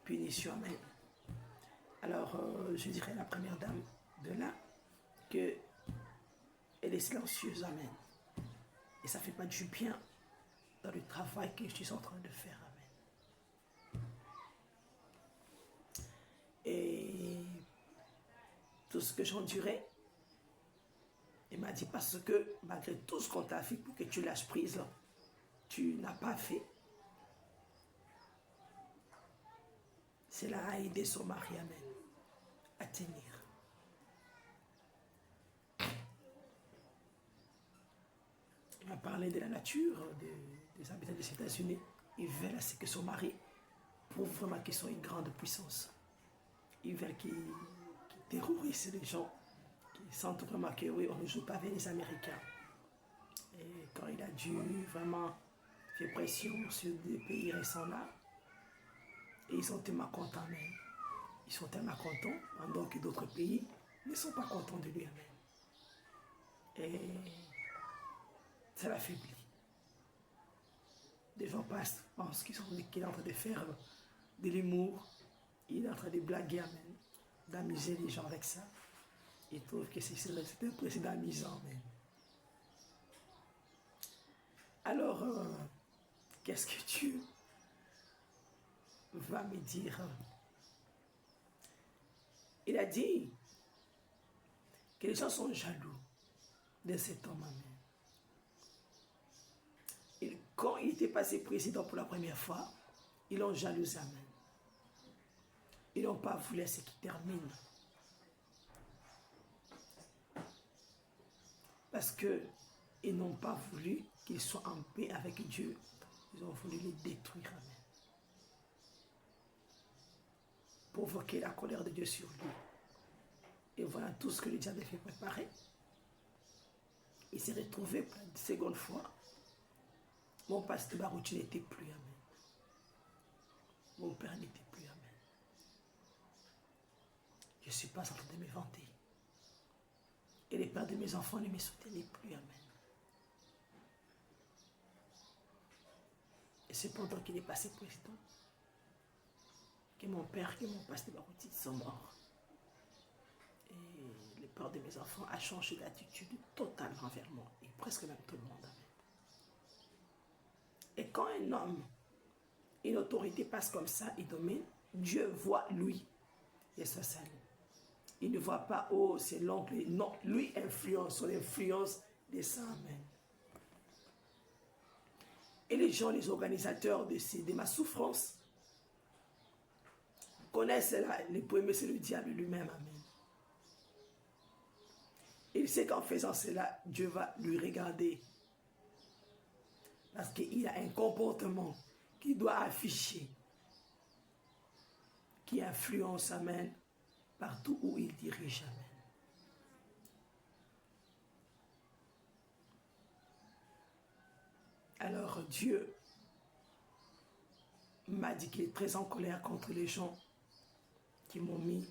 punition, amen. Alors, je dirais à la première dame de là qu'elle est silencieuse, amen. Et ça ne fait pas du bien dans le travail que je suis en train de faire, amen. Et tout ce que j'endurais, il m'a dit parce que malgré tout ce qu'on t'a fait pour que tu lâches prise, tu n'as pas fait. Cela a aidé son mari, amen, à tenir. Il m'a parlé de la nature des habitants des États-Unis. Ils veulent à ce que son mari prouve vraiment qu'ils sont une grande puissance. Ils veulent qu'il terrorise les gens, qui sentent vraiment que oui, on ne joue pas avec les Américains. Et quand il a dû vraiment faire pression sur des pays récents là, et ils sont tellement contents même. Ils sont tellement contents, pendant que d'autres pays ne sont pas contents de lui, amen. Et ça l'affaiblit. Des gens pensent qu'il est en train de faire de l'humour, il est en train de blaguer, amen, d'amuser les gens avec ça. Ils trouvent que c'est un précédent amusant, amen. Alors, qu'est-ce que Dieu va me dire? Il a dit que les gens sont jaloux de cet homme, amen. Et quand il était passé président pour la première fois, ils l'ont jalousé, amen. Ils n'ont pas voulu ce qu'il termine. Parce qu'ils n'ont pas voulu qu'il soit en paix avec Dieu. Ils ont voulu le détruire, amen. Provoquer la colère de Dieu sur lui. Et voilà tout ce que le diable avait fait préparer. Il s'est retrouvé pour la seconde fois. Mon pasteur Barouti n'était plus, amen. Mon père n'était plus, amen. Je ne suis pas en train de me vanter. Et les pères de mes enfants ne me soutenaient plus, amen. Et c'est pendant qu'il est passé président que mon père, que mon pasteur Barouti sont morts. Et le père de mes enfants a changé d'attitude totalement vers moi. Et presque même tout le monde, amen. Et quand un homme, une autorité passe comme ça, il domine, Dieu voit lui et sa salut. Il ne voit pas, oh, c'est l'oncle. Non, lui influence, son influence descend, amen. Et les gens, les organisateurs de ma souffrance, connaissent cela. Le premier, c'est le diable lui-même, amen. Et il sait qu'en faisant cela, Dieu va lui regarder. Parce qu'il a un comportement qu'il doit afficher, qui influence, amen, partout où il dirige, amen. Alors Dieu m'a dit qu'il est très en colère contre les gens qui m'ont mis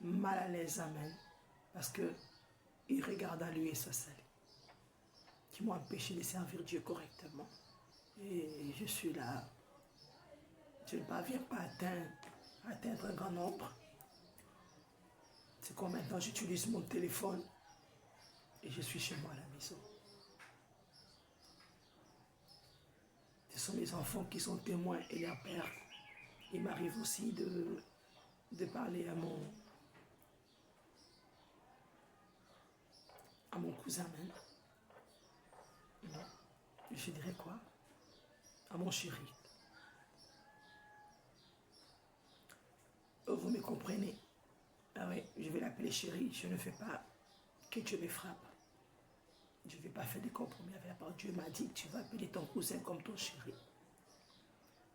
mal à l'aise, amen, parce qu'il regarde à lui et sa salut, qui m'ont empêché de servir Dieu correctement. Et je suis là, je ne parviens pas à atteindre un grand nombre. C'est comme maintenant j'utilise mon téléphone et je suis chez moi à la maison. Ce sont mes enfants qui sont témoins et leur père. Il m'arrive aussi de parler à mon cousin même. Non. Je dirais quoi? À mon chéri. Vous me comprenez? Ah oui, je vais l'appeler chéri. Je ne fais pas que Dieu me frappe. Je ne vais pas faire des compromis avec la parole. Dieu m'a dit, tu vas appeler ton cousin comme ton chéri.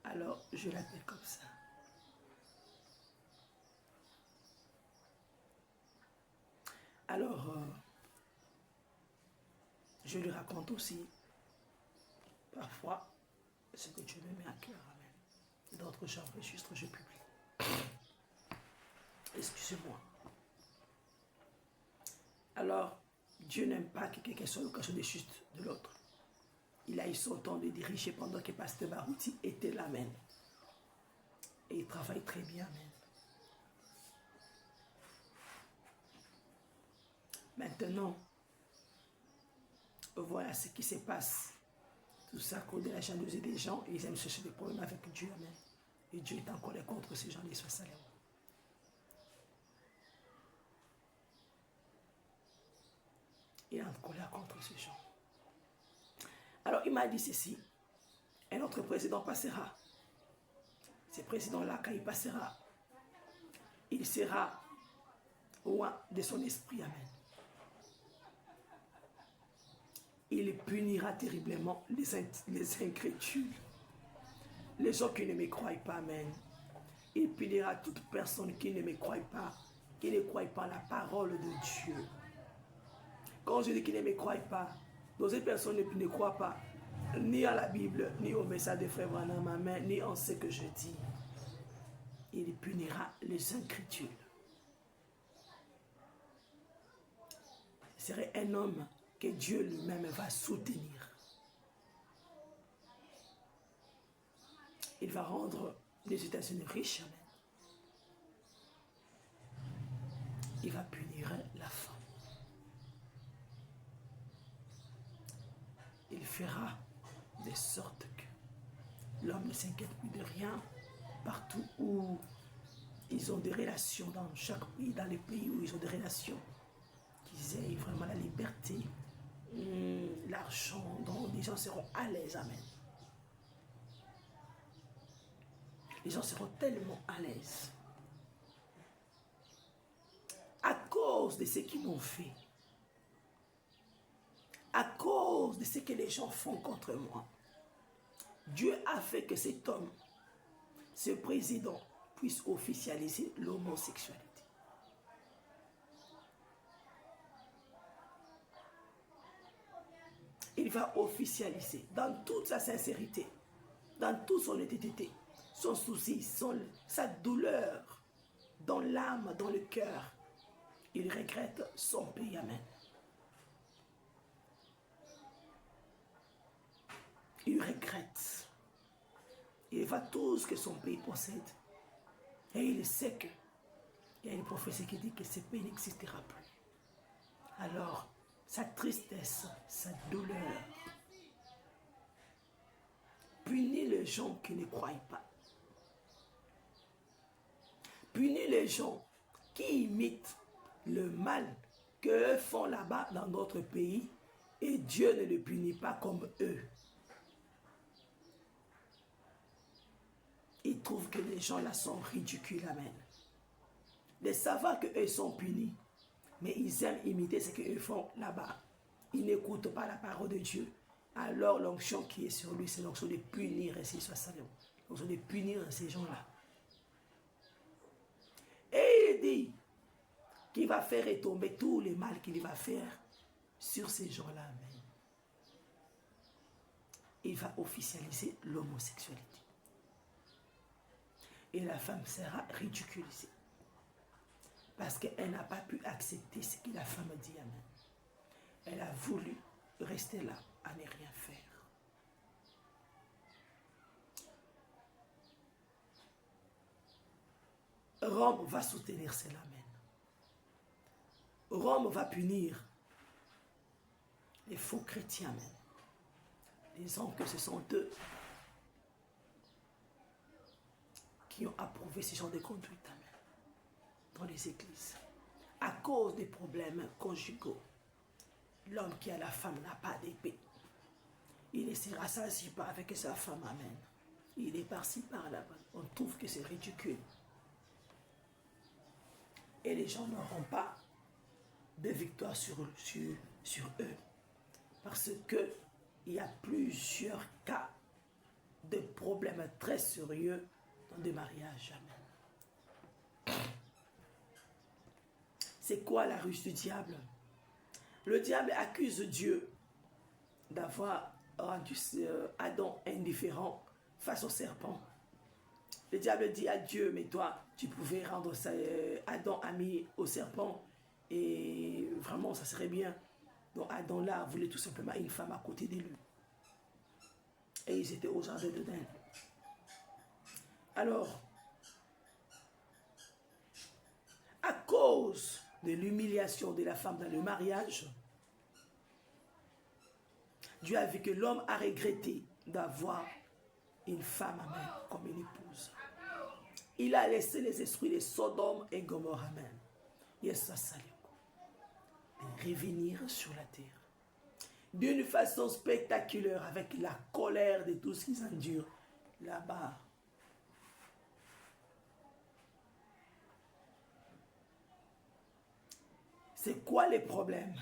Alors, je l'appelle comme ça. Alors, je lui raconte aussi, parfois, ce que Dieu me met à cœur. Amen. D'autres j'enregistre, je publie. Excusez-moi. Alors, Dieu n'aime pas que quelqu'un soit l'occasion des chutes de l'autre. Il a eu son temps de diriger pendant que Pasteur Barouti était là, amen. Et il travaille très bien, amen. Maintenant, voilà ce qui se passe. Tout ça à cause de la jalousie des gens. Et ils aiment chercher des problèmes avec Dieu, amen. Et Dieu est en colère contre ces gens, les soient salués. Il est en colère contre ces gens. Alors, il m'a dit ceci. Un autre président passera. Ce président-là, quand il passera, il sera loin de son esprit, amen. Il punira terriblement les incrédules, les gens qui ne me croient pas, amen. Il punira toute personne qui ne me croit pas, qui ne croit pas à la parole de Dieu. Quand je dis qu'il ne me croit pas, d'autres personnes ne croient pas ni à la Bible, ni au message de Frère Branham, amen, ni en ce que je dis. Il punira les incrédules. Ce serait un homme que Dieu lui-même va soutenir. Il va rendre les États-Unis riches, amen. Il va punir la femme. Il fera de sorte que l'homme ne s'inquiète plus de rien. Partout où ils ont des relations, dans chaque pays, dans les pays où ils ont des relations, qu'ils aient vraiment la liberté, l'argent, dont les gens seront à l'aise, amen. Les gens seront tellement à l'aise. À cause de ce qu'ils m'ont fait. À cause de ce que les gens font contre moi. Dieu a fait que cet homme, ce président, puisse officialiser l'homosexualité. Il va officialiser dans toute sa sincérité, dans toute son honnêteté, son souci, sa douleur, dans l'âme, dans le cœur. Il regrette son pays, amen. Il regrette. Il va tout ce que son pays possède. Et il sait que il y a une prophétie qui dit que ce pays n'existera plus. Alors, sa tristesse, sa douleur, punit les gens qui ne croient pas. Punit les gens qui imitent le mal qu'eux font là-bas dans notre pays et Dieu ne le punit pas comme eux. Ils trouvent que les gens là sont ridicules, amen. De savoir qu'eux sont punis, mais ils aiment imiter ce qu'eux font là-bas. Ils n'écoutent pas la parole de Dieu. Alors l'onction qui est sur lui, c'est l'onction de punir ces salons. L'onction de punir ces gens-là. Et il dit qu'il va faire retomber tout le mal qu'il va faire sur ces gens-là, amen. Il va officialiser l'homosexualité. Et la femme sera ridiculisée. Parce qu'elle n'a pas pu accepter ce que la femme dit. Amen. Elle a voulu rester là, à ne rien faire. Rome va soutenir cela. Amen. Rome va punir les faux chrétiens. Amen. Disons que ce sont eux qui ont approuvé ce genre de conduite. Amen. Dans les églises. À cause des problèmes conjugaux, l'homme qui a la femme n'a pas d'épée. Il ne se rassasie pas avec sa femme. Amen. Il est par-ci, par-là-bas. On trouve que c'est ridicule. Et les gens n'auront pas de victoire sur eux. Parce qu'il y a plusieurs cas de problèmes très sérieux dans des mariages. Amen. C'est quoi la ruse du diable? Le diable accuse Dieu d'avoir rendu Adam indifférent face au serpent. Le diable dit à Dieu, mais toi, tu pouvais rendre Adam ami au serpent et vraiment, ça serait bien. Donc Adam là voulait tout simplement une femme à côté de lui. Et ils étaient au jardin d'Éden. Alors, à cause de l'humiliation de la femme dans le mariage, Dieu a vu que l'homme a regretté d'avoir une femme amen, comme une épouse. Il a laissé les esprits de Sodome et Gomorrhe, amen. Yes, ça de revenir sur la terre. D'une façon spectaculaire, avec la colère de tout ce qu'ils endurent là-bas. C'est quoi les problèmes?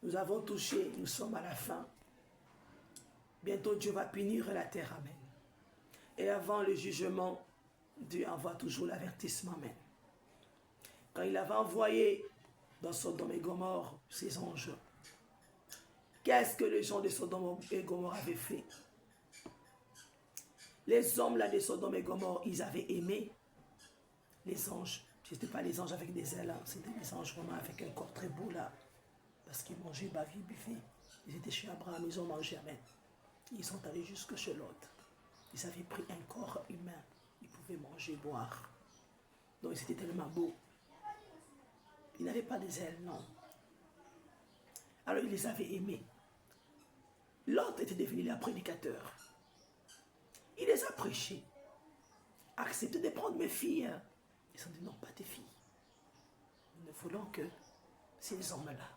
Nous avons touché, nous sommes à la fin. Bientôt Dieu va punir la terre, amen. Et avant le jugement, Dieu envoie toujours l'avertissement, amen. Quand il avait envoyé dans Sodome et Gomorrhe ses anges, qu'est-ce que les gens de Sodome et Gomorrhe avaient fait? Les hommes là de Sodome et Gomorrhe, ils avaient aimé les anges. Ce n'était pas les anges avec des ailes, hein. C'était les anges vraiment avec un corps très beau là. Parce qu'ils mangeaient, buvaient. Ils étaient chez Abraham, ils ont mangé, amen. Ils sont allés jusque chez l'autre. Ils avaient pris un corps humain. Ils pouvaient manger, boire. Donc ils étaient tellement beaux. Ils n'avaient pas des ailes, non. Alors ils les avaient aimés. L'autre était devenu leur prédicateur. Il les a prêchés. Acceptez de prendre mes filles. Ils ont dit non, pas tes filles. Nous ne voulons que ces hommes-là.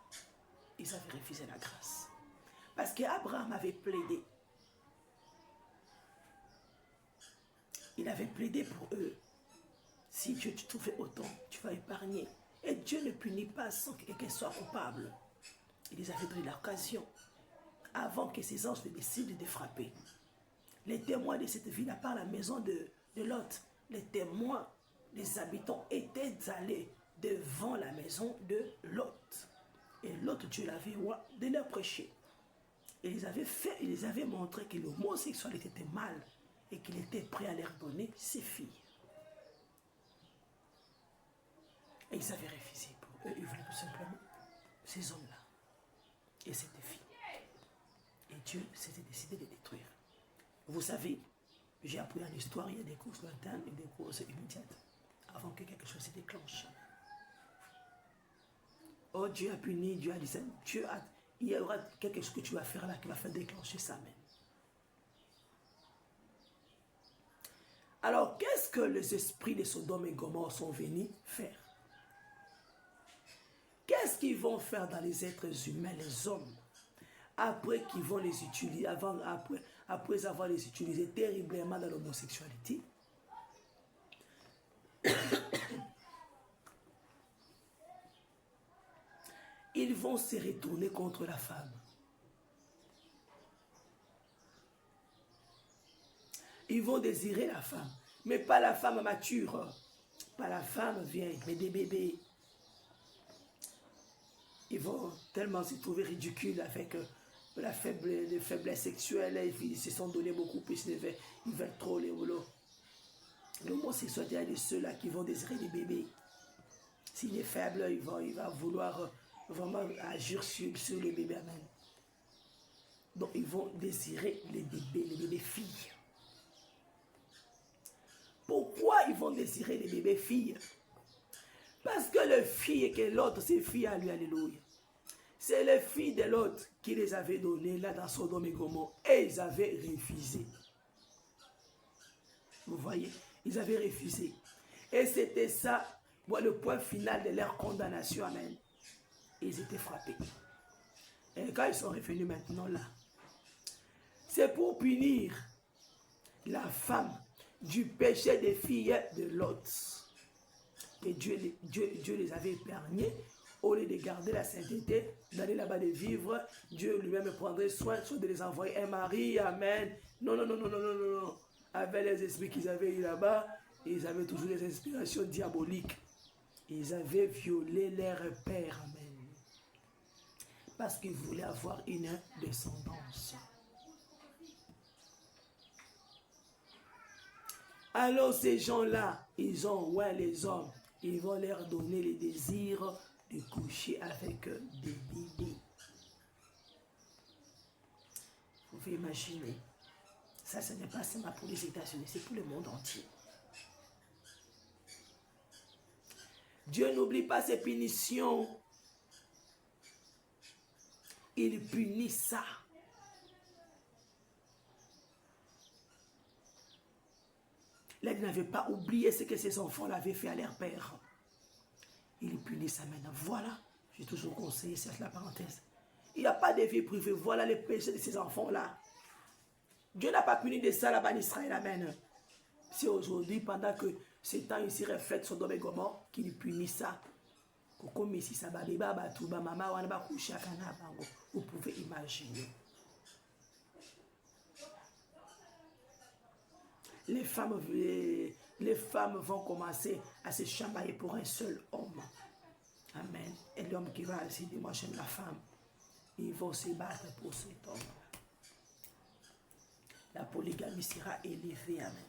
Ils avaient refusé la grâce. Parce qu'Abraham avait plaidé. Il avait plaidé pour eux. Si Dieu te trouvait autant, tu vas épargner. Et Dieu ne punit pas sans que quelqu'un soit coupable. Il les avait donné l'occasion. Avant que ces anges ne décident de frapper. Les témoins de cette ville, à part la maison de Lot, les témoins, les habitants étaient allés devant la maison de Lot. Et Lot, Dieu l'avait de leur prêcher. Et ils les avaient montré que l'homosexualité était mal et qu'il était prêt à leur donner ses filles. Et ils avaient refusé pour eux. Ils voulaient tout simplement ces hommes-là et cette fille. Et Dieu s'était décidé de détruire. Vous savez, j'ai appris en histoire, il y a des causes lointaines et des causes immédiates avant que quelque chose se déclenche. Oh, Dieu a puni, Dieu a dit ça. Il y aura quelque chose que tu vas faire là qui va faire déclencher ça même. Alors, qu'est-ce que les esprits de Sodome et Gomorrhe sont venus faire? Qu'est-ce qu'ils vont faire dans les êtres humains, les hommes, après qu'ils vont les utiliser, après avoir les utilisés terriblement dans l'homosexualité? Ils vont se retourner contre la femme. Ils vont désirer la femme, mais pas la femme mature, pas la femme vieille, mais des bébés. Ils vont tellement se trouver ridicules avec les faiblesses sexuelles, ils se sont donné beaucoup plus, ils veulent trop les rouleaux. L'homosexualité, il y a de ceux-là qui vont désirer des bébés. S'il est faible, il va vouloir vraiment agir sur le bébé. Amen. Donc, ils vont désirer les bébés filles. Pourquoi ils vont désirer les bébés filles? Parce que le fille que l'autre, c'est fille à lui, alléluia. C'est les filles de l'autre qui les avait données là dans Sodome et Gomorrhe. Et ils avaient refusé. Vous voyez, ils avaient refusé. Et c'était ça, le point final de leur condamnation. Amen. Ils étaient frappés. Et quand ils sont revenus maintenant là, c'est pour punir la femme du péché des filles de Lot. Et Dieu les avait épargnés. Au lieu de garder la sainteté, d'aller là-bas de vivre, Dieu lui-même prendrait soin, soit de les envoyer un mari. Amen. Non, non, non, non, non, non, non, non. Avec les esprits qu'ils avaient eu là-bas, ils avaient toujours des inspirations diaboliques. Ils avaient violé leur père. Amen. Parce qu'ils voulaient avoir une descendance. Alors ces gens-là, ils ont, les hommes, ils vont leur donner les désirs de coucher avec des bébés. Vous pouvez imaginer. Ça, ce n'est pas seulement pour les États-Unis, c'est pour le monde entier. Dieu n'oublie pas ses punitions. Il punit ça. Là, il n'avait pas oublié ce que ses enfants l'avaient fait à leur père. Il punit ça maintenant. Voilà, j'ai toujours conseillé, c'est la parenthèse. Il n'y a pas de vie privée. Voilà les péchés de ces enfants-là. Dieu n'a pas puni de ça là-bas en Israël. Amen. C'est aujourd'hui, pendant que ces temps ici reflètent Sodome et Gomorrhe, qu'il punit ça. Vous pouvez imaginer. Les femmes vont commencer à se chamailler pour un seul homme. Amen. Et l'homme qui va essayer de moi j'aime la femme, ils vont se battre pour cet homme. La polygamie sera élevée. Amen.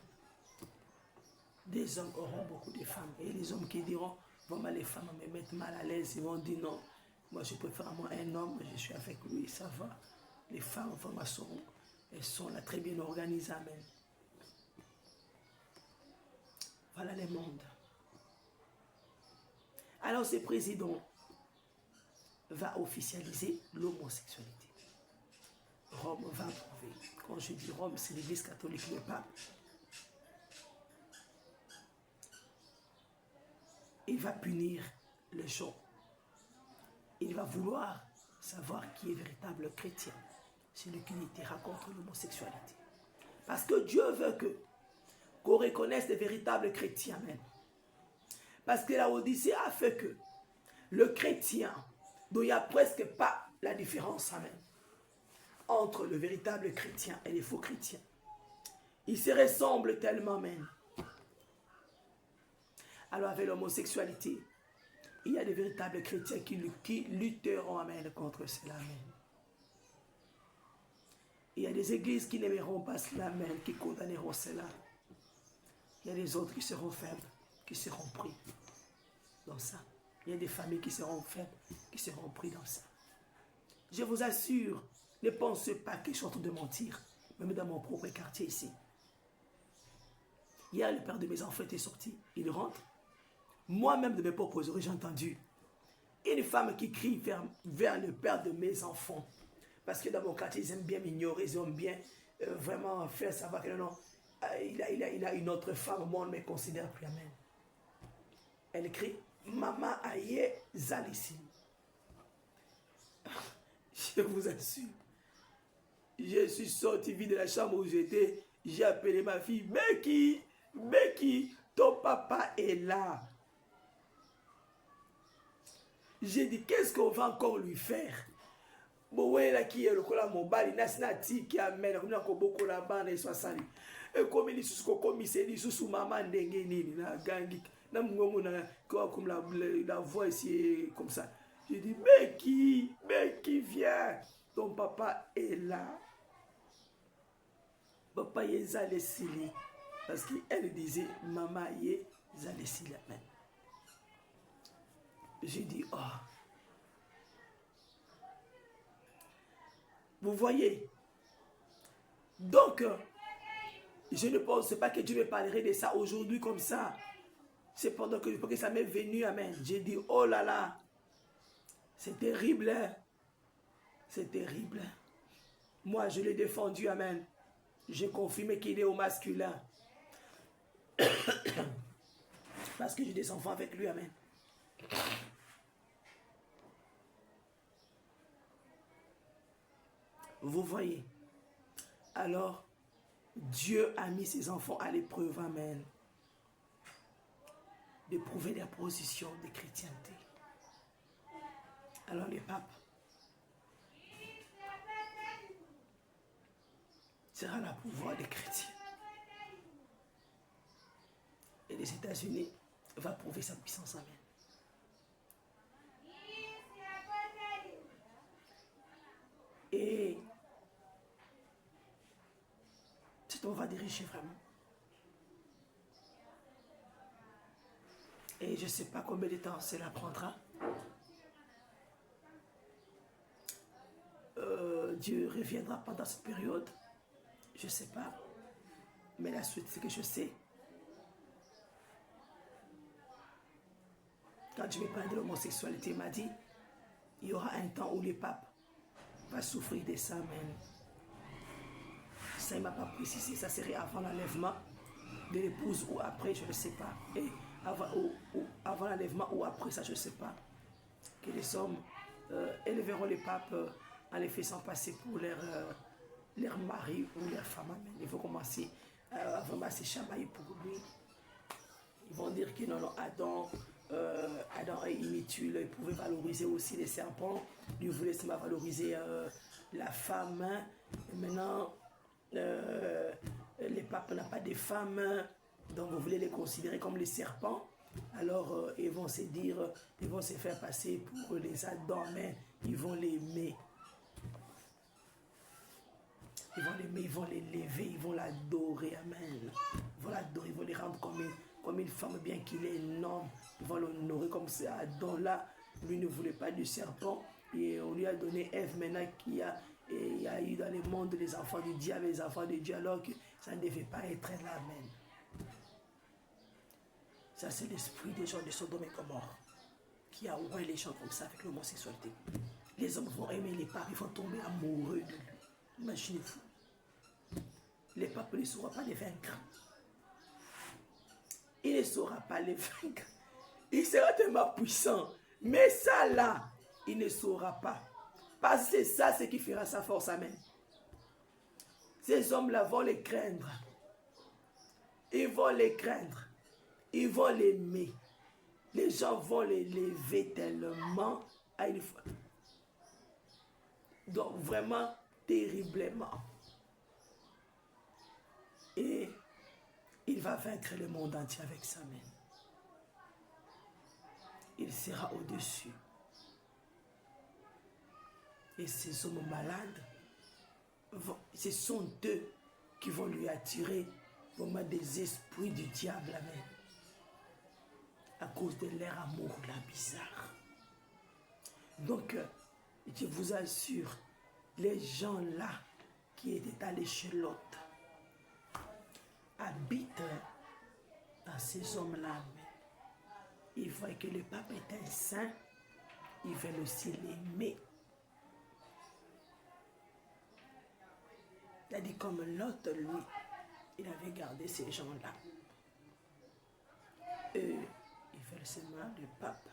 Des hommes auront beaucoup de femmes. Et les hommes qui diront, vraiment les femmes me mettent mal à l'aise, ils vont dire non, moi je préfère moi un homme, je suis avec lui, ça va. Les femmes vraiment elles sont là très bien organisées. Amen. Voilà le monde. Alors ce président va officialiser l'homosexualité. Rome va approuver. Quand je dis Rome, c'est l'église catholique, le pape. Il va punir les gens. Il va vouloir savoir qui est véritable chrétien. Celui qui luttera contre l'homosexualité. Parce que Dieu veut qu'on reconnaisse les véritables chrétiens même. Parce que la Odyssée a fait que le chrétien, dont il n'y a presque pas la différence même, entre le véritable chrétien et les faux chrétiens. Ils se ressemblent tellement même. Alors avec l'homosexualité, il y a des véritables chrétiens qui lutteront amen, contre cela même. Il y a des églises qui n'aimeront pas cela même, qui condamneront cela. Il y a des autres qui seront faibles, qui seront pris dans ça. Il y a des familles qui seront faibles, qui seront pris dans ça. Je vous assure, ne pensez pas que je suis en train de mentir, même dans mon propre quartier ici. Hier, le père de mes enfants était sorti, il rentre. Moi-même, de mes propres oreilles, j'ai entendu une femme qui crie vers le père de mes enfants. Parce que dans mon quartier, ils aiment bien m'ignorer, ils aiment bien vraiment faire savoir que non, il a une autre femme, moi on ne me considère plus. Amen. Elle crie, Maman aïe zalissi. Je vous assure, je suis sorti vite de la chambre où j'étais, j'ai appelé ma fille, Becky, ton papa est là. J'ai dit, qu'est-ce qu'on va encore lui faire? Bowela qui est le cola mobile, nasinati qui amène, on a beaucoup la bande et soit sali. Et comme il sous comme il sous maman dengue na gangi, na mungu na comme la voix ici comme ça. J'ai dit, Becky, viens, ton papa est là. Papa Yeza Lesili, Parce qu'elle disait, maman, ils ont laissé la main. J'ai dit, oh. Vous voyez? Donc, je ne pense pas que Dieu me parlerait de ça aujourd'hui comme ça. C'est pendant que ça m'est venu, amen. J'ai dit, oh là là, c'est terrible, hein? C'est terrible. Moi, je l'ai défendu, amen. J'ai confirmé qu'il est au masculin. Parce que j'ai des enfants avec lui, amen. Vous voyez? Alors, Dieu a mis ses enfants à l'épreuve, amen. De prouver leur position de chrétienté. Alors les papes sera le pouvoir des chrétiens. Et les États-Unis va prouver sa puissance, amen. Et c'est on va diriger vraiment. Et je ne sais pas combien de temps cela prendra. Dieu reviendra pendant cette période. Je ne sais pas. Mais la suite, c'est que je sais. Quand je vais parler de l'homosexualité, il m'a dit, il y aura un temps où les papes vont souffrir de ça, mais ça, il ne m'a pas précisé. Ça serait avant l'enlèvement de l'épouse ou après, je ne sais pas. Et avant l'enlèvement ou après, ça, je ne sais pas. Que les hommes élèveront les papes en les faisant passer pour leur mari ou leur femme. Il faut commencer à vraiment se chamailler pour lui. Ils vont dire que non, Adam est inutile, il pouvait valoriser aussi les serpents. Lui voulait seulement valoriser la femme. Et maintenant, les papes n'ont pas de femmes, donc vous voulez les considérer comme les serpents. Alors ils vont se dire, ils vont se faire passer pour les Adam, mais ils vont l'aimer. Ils vont l'aimer, ils vont l'élever, ils vont l'adorer, amen. Ils vont l'adorer, ils vont les rendre comme une femme, bien qu'il est un homme. Ils vont l'honorer comme ça. Adam là, lui ne voulait pas du serpent. Et on lui a donné Ève maintenant il y a eu dans le monde les enfants du diable, les enfants de Dieu, alors que ça ne devait pas être là, amen. Ça, c'est l'esprit des gens de Sodome et Gomorrhe qui a ouvert les gens comme ça avec l'homosexualité. Les hommes vont aimer les papes, ils vont tomber amoureux de lui. Imaginez-vous. Les papes ne sauront pas les vaincre. Il ne saura pas les vaincre. Il sera tellement puissant. Mais ça là, il ne saura pas. Parce que c'est ça ce qui fera sa force, amen. Ces hommes-là vont les craindre. Ils vont les craindre. Ils vont l'aimer. Les gens vont l'élever tellement à une fois. Donc vraiment terriblement. Et il va vaincre le monde entier avec sa main. Il sera au-dessus. Et ces hommes malades, ce sont eux qui vont lui attirer vraiment des esprits du diable, amen. À cause de leur amour là bizarre. Donc, je vous assure, les gens là qui étaient allés chez l'autre habitent dans ces hommes-là. Ils voient que le pape est un saint, ils veulent aussi l'aimer. C'est-à-dire comme l'autre, lui, il avait gardé ces gens-là. Eux, ils veulent seulement le pape.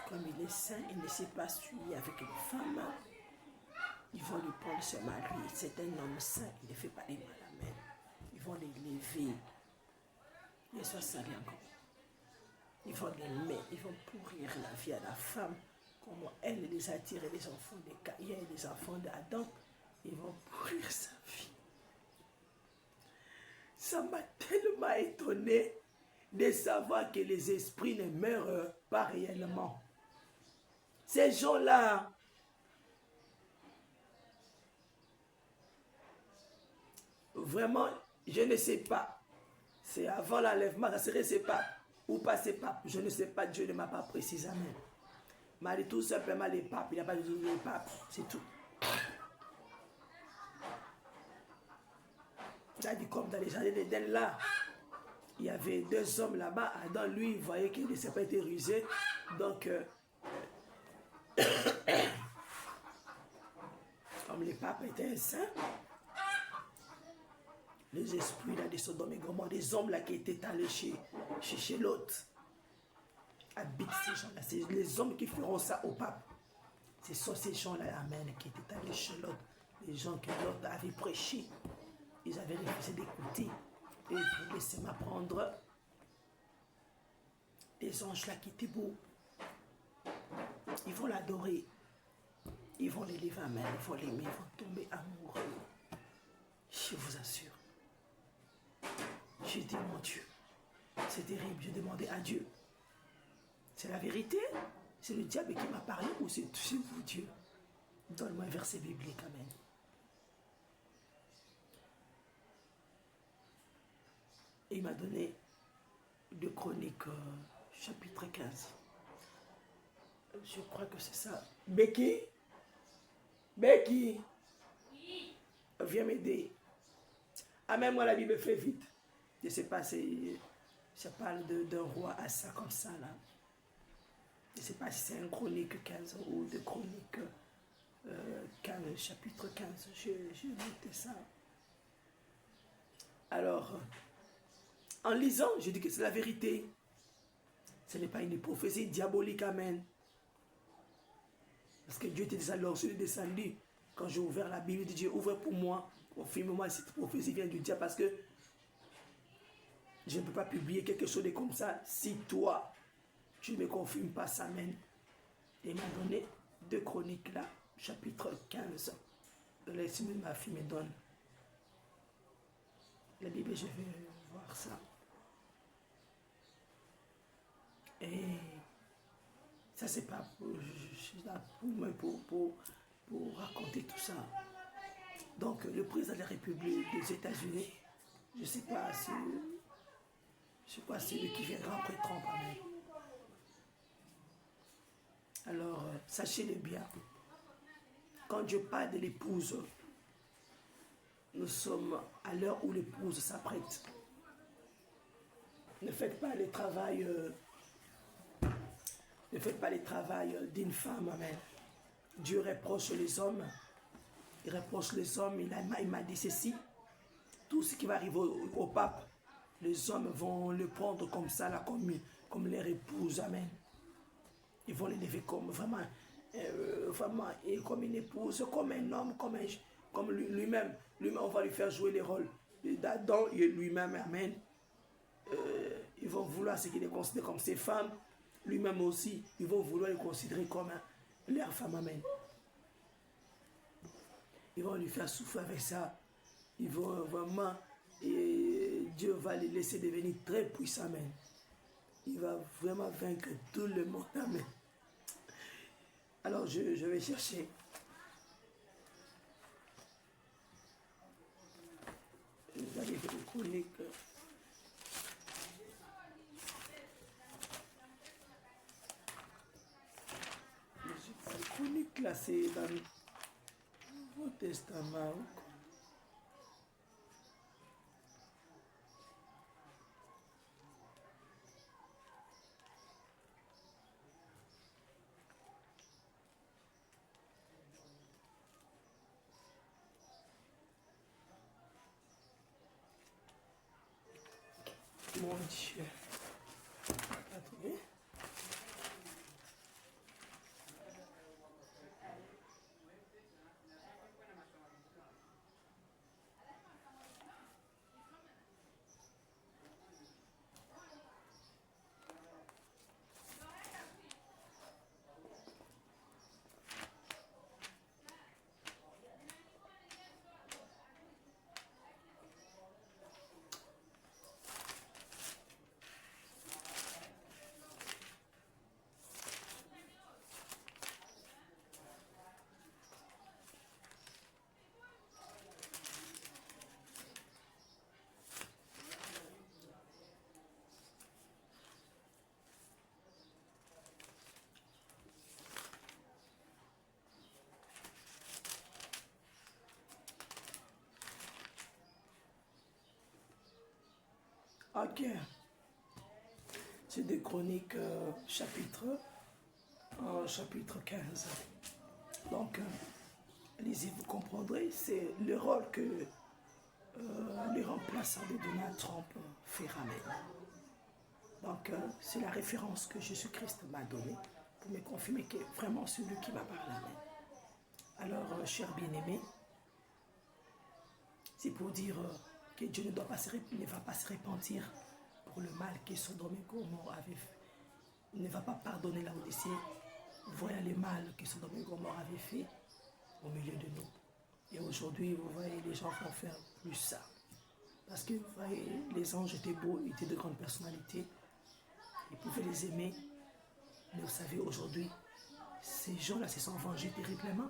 Comme il est saint, il ne s'est pas suivi avec une femme. Ils vont lui prendre seulement lui. C'est un homme saint, il ne fait pas les mal, amen. Ils vont l'élever. Il soit sali encore. Ils vont l'aimer, ils vont pourrir la vie à la femme. Comment elle les attire, les enfants de Caïn et les enfants d'Adam. Ils vont pourrir sa vie. Ça m'a tellement étonné de savoir que les esprits ne meurent pas réellement. Ces gens-là, vraiment, je ne sais pas. C'est avant l'enlèvement, ça serait ces papes. Ou pas ces papes, je ne sais pas, Dieu ne m'a pas précisément. Mais dit tout simplement les papes, il n'y a pas de les papes, c'est tout. Il a dit comme dans les jardins d'Éden là, il y avait deux hommes là-bas, Adam lui, il voyait que les serpents étaient rusés, donc comme les papes étaient saints, les esprits là, des Sodome et Gomorrhe, des hommes là qui étaient allés chez l'autre, habitent ces gens-là. C'est les hommes qui feront ça au pape. Ce sont ces gens-là, amen, qui étaient allés chez l'autre. Les gens que l'autre avait prêché. Ils avaient refusé d'écouter. Et ils pouvaient se m'apprendre des anges là qui étaient beaux. Ils vont l'adorer. Ils vont l'élever, amen. Ils vont l'aimer. Ils vont tomber amoureux. Je vous assure. J'ai dit, mon Dieu, c'est terrible. J'ai demandé à Dieu. C'est la vérité? C'est le diable qui m'a parlé ou c'est vous, Dieu? Donne-moi un verset biblique, amen. Et il m'a donné 2 Chroniques, chapitre 15. Je crois que c'est ça. Becky? Becky? Viens m'aider. Amène-moi la Bible, fais vite. Je ne sais pas, ça parle d'un roi à ça comme ça, là. Je ne sais pas si c'est un Chronique 15 ou 2 Chroniques 15, chapitre 15. J'ai noté ça. Alors, en lisant, je dis que c'est la vérité. Ce n'est pas une prophétie diabolique, amen. Parce que Dieu était déjà lorsque descendu. Quand j'ai ouvert la Bible, il dit, Dieu, ouvre pour moi. Confirme-moi si cette prophétie vient du diable. Parce que je ne peux pas publier quelque chose de comme ça si toi, tu ne me confirmes pas ça, amen. Et il m'a donné 2 Chroniques là, chapitre 15. Laisse-moi, ma fille me donne la Bible, je vais voir ça. Et ça, c'est pas pour, je suis là pour raconter tout ça. Donc, le président de la République des États-Unis, je ne sais pas si, je crois celui qui viendra après Trump, amen. Alors, sachez-le bien, quand Dieu parle de l'épouse, nous sommes à l'heure où l'épouse s'apprête. Ne faites pas le travail, d'une femme, amen. Dieu reproche les hommes, il reproche les hommes, il m'a dit ceci, tout ce qui va arriver au pape, les hommes vont le prendre comme ça, là, comme leur épouse, amen. Ils vont l'élever comme vraiment, et comme une épouse, comme un homme, comme lui-même. Lui-même, on va lui faire jouer les rôles d'Adam et lui-même, amen. Ils vont vouloir ce qu'il est considéré comme ses femmes. Lui-même aussi, ils vont vouloir le considérer comme leur femme, amen. Ils vont lui faire souffrir avec ça. Ils vont vraiment, et Dieu va les laisser devenir très puissants, amen. Il va vraiment vaincre tout le monde, amen. Alors je vais chercher. Vous allez faire une chronique. La chronique là, c'est dans le Nouveau Testament. Mon Dieu. T'as trouvé? Ok. C'est des Chroniques chapitre 15. Donc, allez-y, vous comprendrez. C'est le rôle que les remplaçants de Donald Trump fera maintenant. Donc, c'est la référence que Jésus-Christ m'a donnée pour me confirmer que vraiment c'est lui qui m'a parlé. Alors, chers bien-aimés, c'est pour dire que Dieu ne va pas se repentir pour le mal que Sodome et Gomorrhe avaient fait. Il ne va pas pardonner la Odyssée. Voilà le mal que Sodome et Gomorrhe avaient fait au milieu de nous. Et aujourd'hui, vous voyez, les gens vont faire plus ça. Parce que, vous voyez, les anges étaient beaux, ils étaient de grandes personnalités. Ils pouvaient les aimer. Mais vous savez, aujourd'hui, ces gens-là se sont vengés terriblement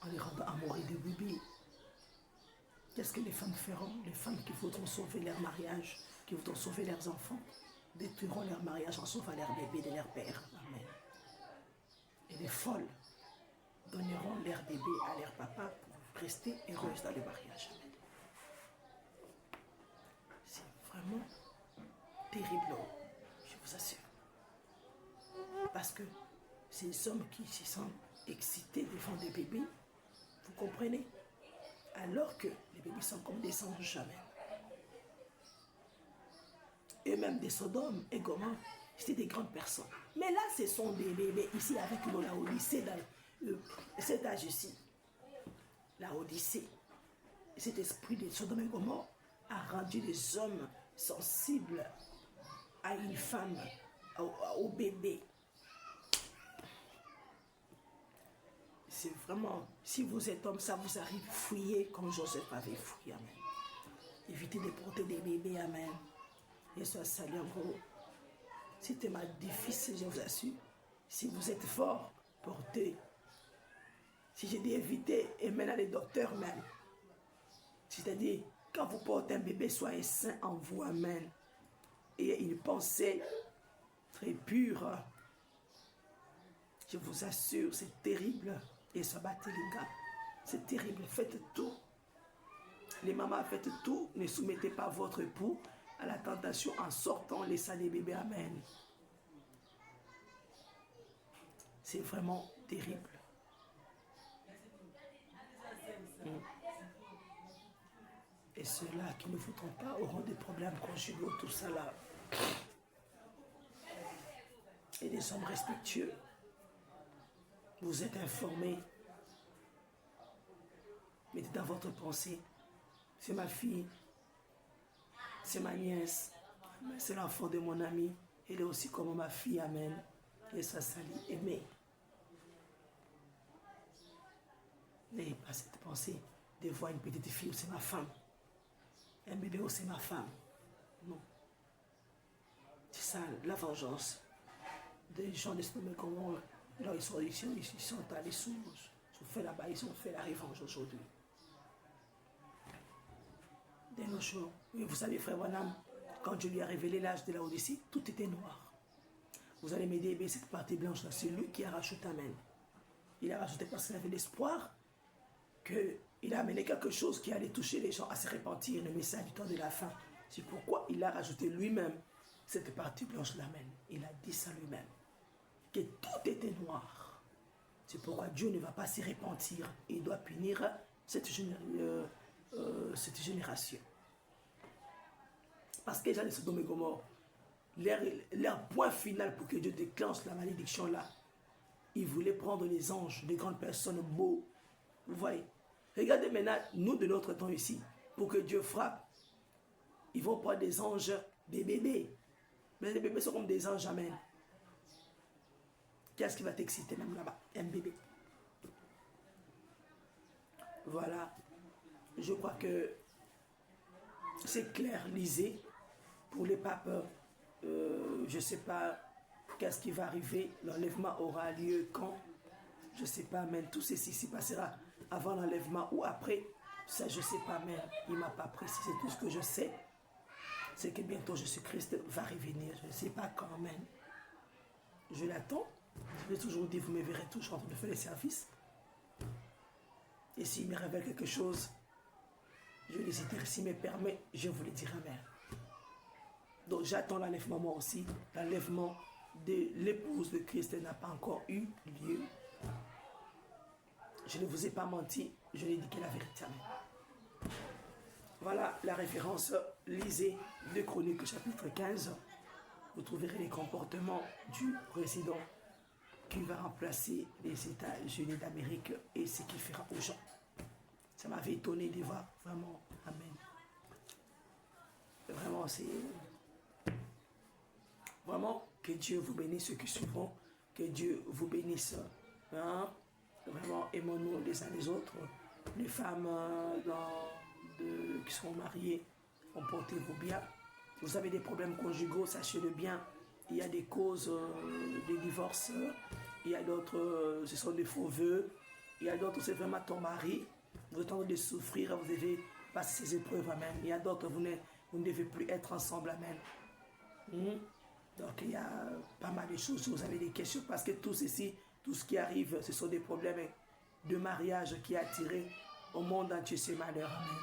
en les rendant amoureux de bébés. Qu'est-ce que les femmes feront? Les femmes qui voudront sauver leur mariage, qui voudront sauver leurs enfants, détruiront leur mariage en sauvant leurs bébés de leur père. Amen. Et les folles donneront leur bébé à leur papa pour rester heureuses dans le mariage. Amen. C'est vraiment terrible, je vous assure. Parce que ces hommes qui se sentent excités devant des bébés, vous comprenez? Alors que les bébés sont comme des anges. Amen. Et même des Sodomes et Gomorrhe, c'était des grandes personnes. Mais là, ce sont des bébés ici avec nous, la Odyssée, dans cet âge-ci. La Odyssée, cet esprit de Sodome et Gomorrhe a rendu les hommes sensibles à une femme, au bébé. C'est vraiment, si vous êtes homme, ça vous arrive, fouillez comme Joseph avait fouillé. Amen. Évitez de porter des bébés. Amen. Et soit salut en gros. C'est tellement difficile, je vous assure. Si vous êtes fort, portez. Si j'ai dit éviter, et maintenant les docteurs même. C'est-à-dire, quand vous portez un bébé, soyez saint en vous. Amen. Et une pensée très pure. Je vous assure, c'est terrible. Et ça battez les gars. C'est terrible. Faites tout. Les mamans, faites tout. Ne soumettez pas votre époux à la tentation en sortant les salés bébés. Amen. C'est vraiment terrible. Et ceux-là qui ne voudront pas auront des problèmes conjugaux, tout ça là. Et des hommes respectueux. Vous êtes informés. Mettez dans votre pensée. C'est ma fille. C'est ma nièce. C'est l'enfant de mon ami. Elle est aussi comme ma fille. Amen. Et ça salit. Aimez. N'ayez pas cette pensée de voir une petite fille, c'est ma femme. Un bébé, c'est ma femme. Non. C'est ça, la vengeance. Des gens de ce moment, comment là, ils sont allés sous. Ils ont fait là-bas, ils ont fait la revanche aujourd'hui. De nos jours. Oui, vous savez, frère Wanam, quand Dieu lui a révélé l'âge de la Odyssée, tout était noir. Vous allez m'aider, mais cette partie blanche-là, c'est lui qui a rajouté. Amen. Il a rajouté parce qu'il avait l'espoir qu'il a amené quelque chose qui allait toucher les gens à se repentir, le message du temps de la fin. C'est pourquoi il a rajouté lui-même cette partie blanche-là. Amen. Il a dit ça lui-même. Que tout était noir. C'est pourquoi Dieu ne va pas se repentir. Il doit punir cette génération. Parce que les gens de Sodome et Gomorrhe, leur point final pour que Dieu déclenche la malédiction là, ils voulaient prendre les anges, des grandes personnes beaux. Vous voyez? Regardez maintenant, nous de notre temps ici, pour que Dieu frappe, ils vont prendre des anges, des bébés. Mais les bébés sont comme des anges. Amen. Qu'est-ce qui va t'exciter même là-bas? Un bébé. Voilà. Je crois que c'est clair. Lisez. Pour les papes, je ne sais pas qu'est-ce qui va arriver. L'enlèvement aura lieu quand? Je ne sais pas, mais tout ceci s'y passera avant l'enlèvement ou après. Ça, je ne sais pas, mais il ne m'a pas précisé. Tout ce que je sais, c'est que bientôt Jésus-Christ va revenir. Je ne sais pas quand même. Je l'attends. Je vais toujours dire, vous me verrez toujours en train de faire les services. Et s'il me révèle quelque chose, je n'hésiterai. S'il me permet, je vous le dirai. Amen. Donc j'attends l'enlèvement moi aussi. L'enlèvement de l'épouse de Christ n'a pas encore eu lieu. Je ne vous ai pas menti, je l'ai dit que la vérité. Voilà la référence. Lisez 2 Chroniques chapitre 15. Vous trouverez les comportements du président qui va remplacer les États-Unis d'Amérique et ce qu'il fera aux gens. Ça m'avait étonné de voir, vraiment. Amen. Vraiment, c'est... Vraiment, que Dieu vous bénisse ceux qui suivront. Que Dieu vous bénisse. Hein? Vraiment, aimons-nous les uns les autres. Les femmes qui sont mariées, comportez-vous bien. Vous avez des problèmes conjugaux, sachez-le bien. Il y a des causes de divorce. Il y a d'autres, ce sont des faux vœux. Il y a d'autres, c'est vraiment ton mari. Vous êtes en train de souffrir, vous devez passer ces épreuves, amen. Il y a d'autres, vous ne devez plus être ensemble, amen. Donc, il y a pas mal de choses. Vous avez des questions, parce que tout ceci, tout ce qui arrive, ce sont des problèmes de mariage qui a attiré au monde entier ces malheurs, amen.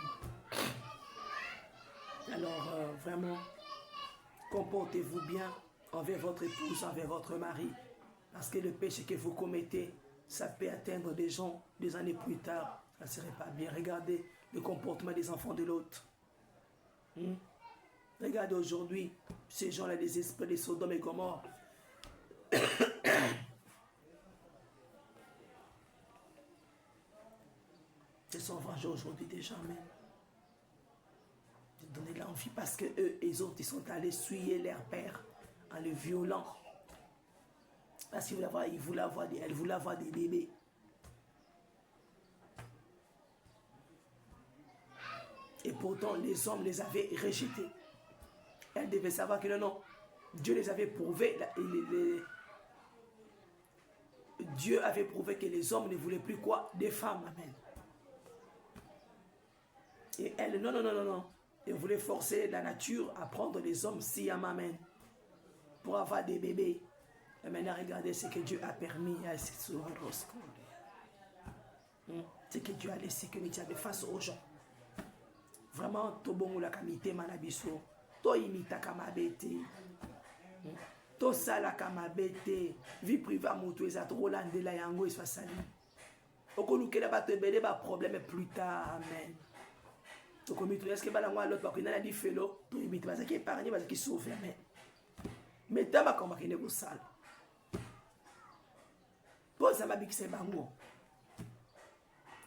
Alors, vraiment, comportez-vous bien envers votre épouse, envers votre mari. Parce que le péché que vous commettez, ça peut atteindre des gens des années plus tard. Ça ne serait pas bien. Regardez le comportement des enfants de l'autre. Regardez aujourd'hui, ces gens-là, les esprits des Sodome et Gomorrhe. Ils sont vengés aujourd'hui déjà, amen. Donner l'envie parce que eux, les autres, ils sont allés suyer leur père en le violant. Parce qu'ils voulaient avoir des bébés. Et pourtant, les hommes les avaient rejetés. Elle devait savoir que non, Dieu les avait prouvé. Dieu avait prouvé que les hommes ne voulaient plus quoi? Des femmes, amen. Et elle, non. Elle voulait forcer la nature à prendre les hommes si amen, pour avoir des bébés. Et maintenant, regardez ce que Dieu a permis à ce que Dieu a laissé que nous avons face aux gens. Vraiment, tout bon la kamite manabiso, to imita kamabete, to sala kamabete, vie privée mutu ezato rolande la yango esfasali. Okolukela bato ebele ba problème plus tard, amen. To komito est-ce que balangwa l'autre parce que na dit felo, to imita bazaki épargner bazaki sauver, amen. Mais tama koma kene ko sala. Pour ça mabikise bango.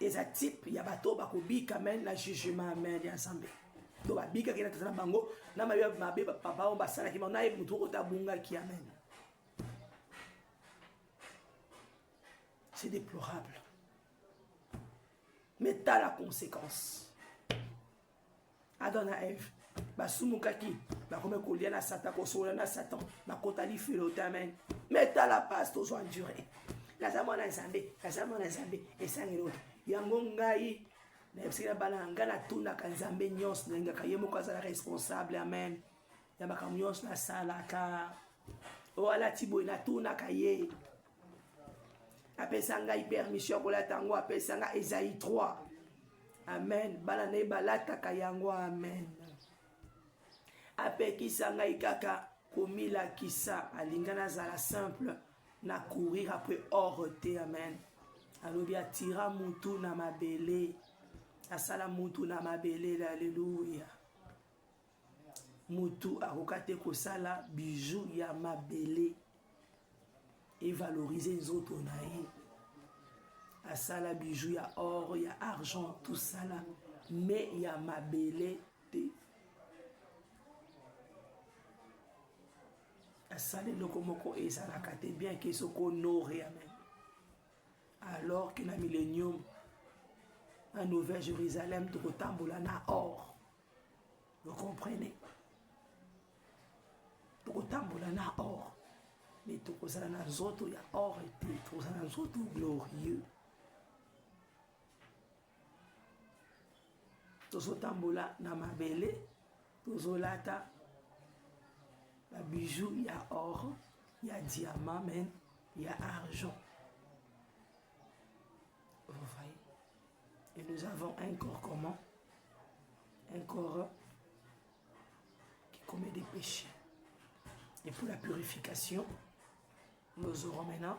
Eza type ya bato bakobika amen na jugement amen ya ensemble. Donc babika kena tata bango na mabe papa on basala ki na e mutu ko tabunga ki amen. C'est déplorable. Mais t'as la conséquence. Adam et Ève basumukaki bakome kolia na Satan ko sola na Satan bakotali felote amen. Mais t'as la passe aux enduré. Kazamona nzambe esangi l'autre. Yango ngai na ebisika balanga na tuna kanzambe nyos nenga kayemo kwa za responsable amen. Ya makambo nyos na salaka. O ala tibo na tuna kaye. Apesa ngai permission pour la tango apesa nga Esaïe 3. Amen. Bala ne balata kayango amen. Apekisa ngai kaka komila kisa alingana zala simple. Na courir après orte, amen. Alobi atira mutu na mabele. Asala mutu na mabele, alléluia. Mutu akokate kosala bijou ya mabele. Et valoriser les autres naïs. Asala bijou ya or, ya argent, tout ça là. Mais ya mabele te. Asale lokomoko et ça la kate bien que ce qu'on aurait amen. Alors que na millénium en Nouvelle Jérusalem de Rotambola na or. Vous comprenez? De Rotambola na or. Mais tout ça na zoto ya or et tout ça na zoto glorieux. Tout ça tambola na mabele, tout ça lata. Il y a bijoux, il y a or, il y a diamant, même, il y a argent. Vous voyez? Et nous avons un corps comment? Un corps qui commet des péché. Et pour la purification, nous aurons maintenant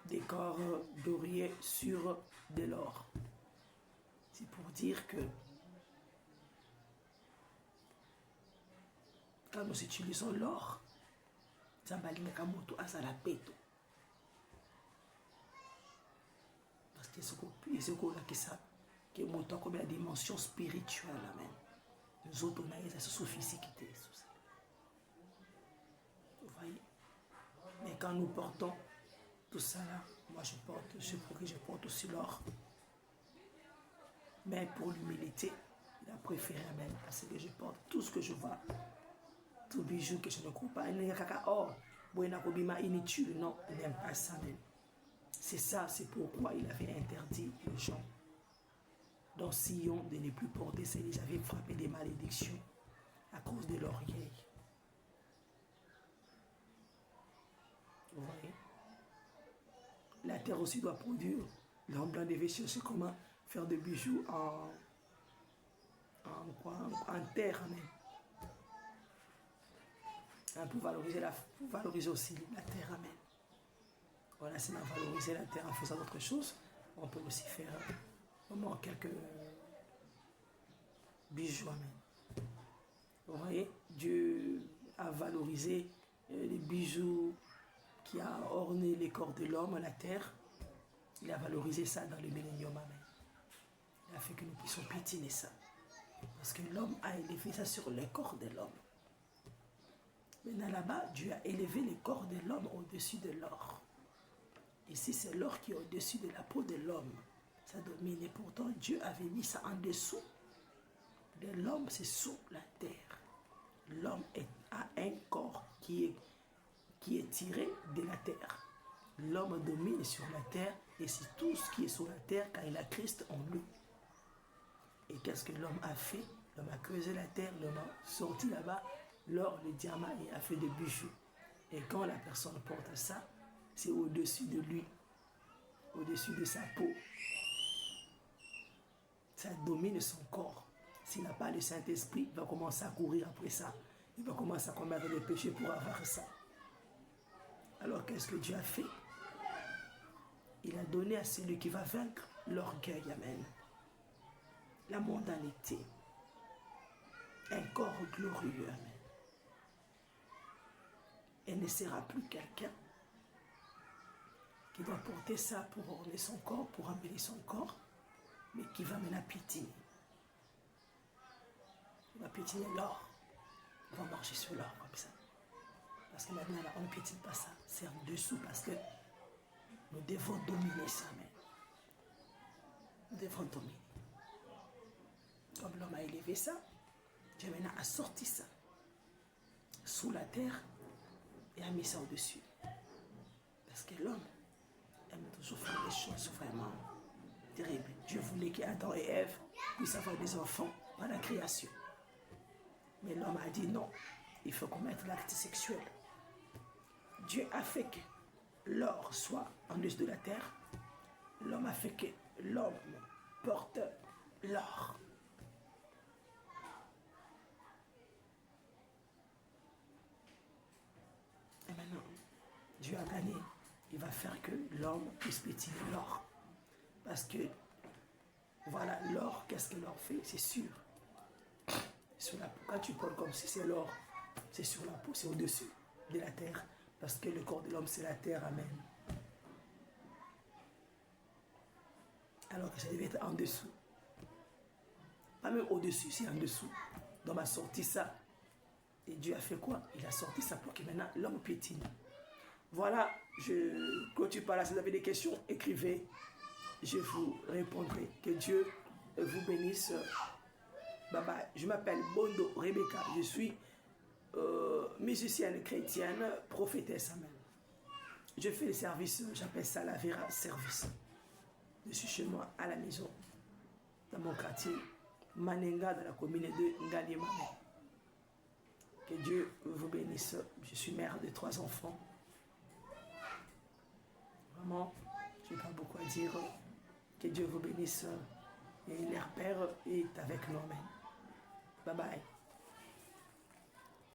des corps dorés sur de l'or. C'est pour dire que quand nous utilisons l'or, ça va aller à la péto. Parce que ce que moto comme la dimension spirituelle, amen. Nous autres, on a des sous physique. Vous voyez? Mais quand nous portons tout ça là, moi je porte aussi l'or. Mais pour l'humilité, il a préféré, amen, parce que je porte tout ce que je vois, tout bijou que je ne crois pas. Il n'y a qu'à or, non, il n'aime pas ça même. C'est ça, c'est pourquoi il avait interdit les gens dans Sion de ne plus porter ça. Ils avaient frappé des malédictions à cause de l'orgueil. Vous voyez? La terre aussi doit produire. L'homme blanc devait chercher comment faire des bijoux en terre même. Pour valoriser aussi la terre, amen. Voilà, c'est de valoriser la terre en faisant d'autres choses. On peut aussi faire vraiment quelques bijoux, amen. Vous voyez, Dieu a valorisé les bijoux qui a orné les corps de l'homme, la terre. Il a valorisé ça dans le millénium, amen. Il a fait que nous puissions piétiner ça. Parce que l'homme a élevé ça sur le corps de l'homme. Maintenant là-bas, Dieu a élevé le corps de l'homme au-dessus de l'or. Ici, c'est l'or qui est au-dessus de la peau de l'homme. Ça domine. Et pourtant, Dieu avait mis ça en dessous de l'homme, c'est sous la terre. L'homme a un corps qui est tiré de la terre. L'homme domine sur la terre et c'est tout ce qui est sur la terre car il a Christ en lui. Et qu'est-ce que l'homme a fait? L'homme a creusé la terre, l'homme a sorti là-bas l'or, le diamant et a fait des bijoux. Et quand la personne porte ça, c'est au-dessus de lui, au-dessus de sa peau. Ça domine son corps. S'il n'a pas le Saint-Esprit, il va commencer à courir après ça. Il va commencer à commettre des péchés pour avoir ça. Alors qu'est-ce que Dieu a fait? Il a donné à celui qui va vaincre l'orgueil, amen. La mondanité. Un corps glorieux, amen. Elle ne sera plus quelqu'un qui doit porter ça pour orner son corps, pour embellir son corps, mais qui va maintenant piétiner. Il va piétiner l'or. Il va marcher sur l'or comme ça. Parce que maintenant, là, on ne piétine pas ça. C'est en dessous parce que nous devons dominer ça, mais nous devons dominer. Comme l'homme a élevé ça, Dieu maintenant a sorti ça sous la terre et a mis ça au-dessus. Parce que l'homme aime toujours faire des choses vraiment terribles. Dieu voulait qu'Adam et Ève puissent avoir des enfants par la création. Mais l'homme a dit non, il faut commettre l'acte sexuel. Dieu a fait que l'or soit en dessous de la terre. L'homme a fait que l'homme porte l'or. Et maintenant, Dieu a gagné. Il va faire que l'homme puisse pétiller l'or. Parce que, voilà, l'or, qu'est-ce que l'or fait? C'est sûr. Sur la peau. Quand tu portes comme si c'est l'or, c'est sur la peau, c'est au-dessus de la terre. Parce que le corps de l'homme, c'est la terre, amen. Alors que ça devait être en dessous. Pas même au-dessus, c'est en dessous. Donc, on a sorti ça. Et Dieu a fait quoi? Il a sorti ça pour que maintenant l'homme piétine. Voilà, je continue par là. Si vous avez des questions, écrivez. Je vous répondrai. Que Dieu vous bénisse. Bye bye. Je m'appelle Bondo Rebecca. Je suis musicienne chrétienne, prophétesse. Amen. Je fais le service, j'appelle ça la Vera Service. Je suis chez moi à la maison, dans mon quartier, Manenga, dans la commune de Ngaliema. Que Dieu vous bénisse. Je suis mère de 3 enfants. Vraiment, je n'ai pas beaucoup à dire. Que Dieu vous bénisse. Et leur Père est avec nous. Amen. Bye bye.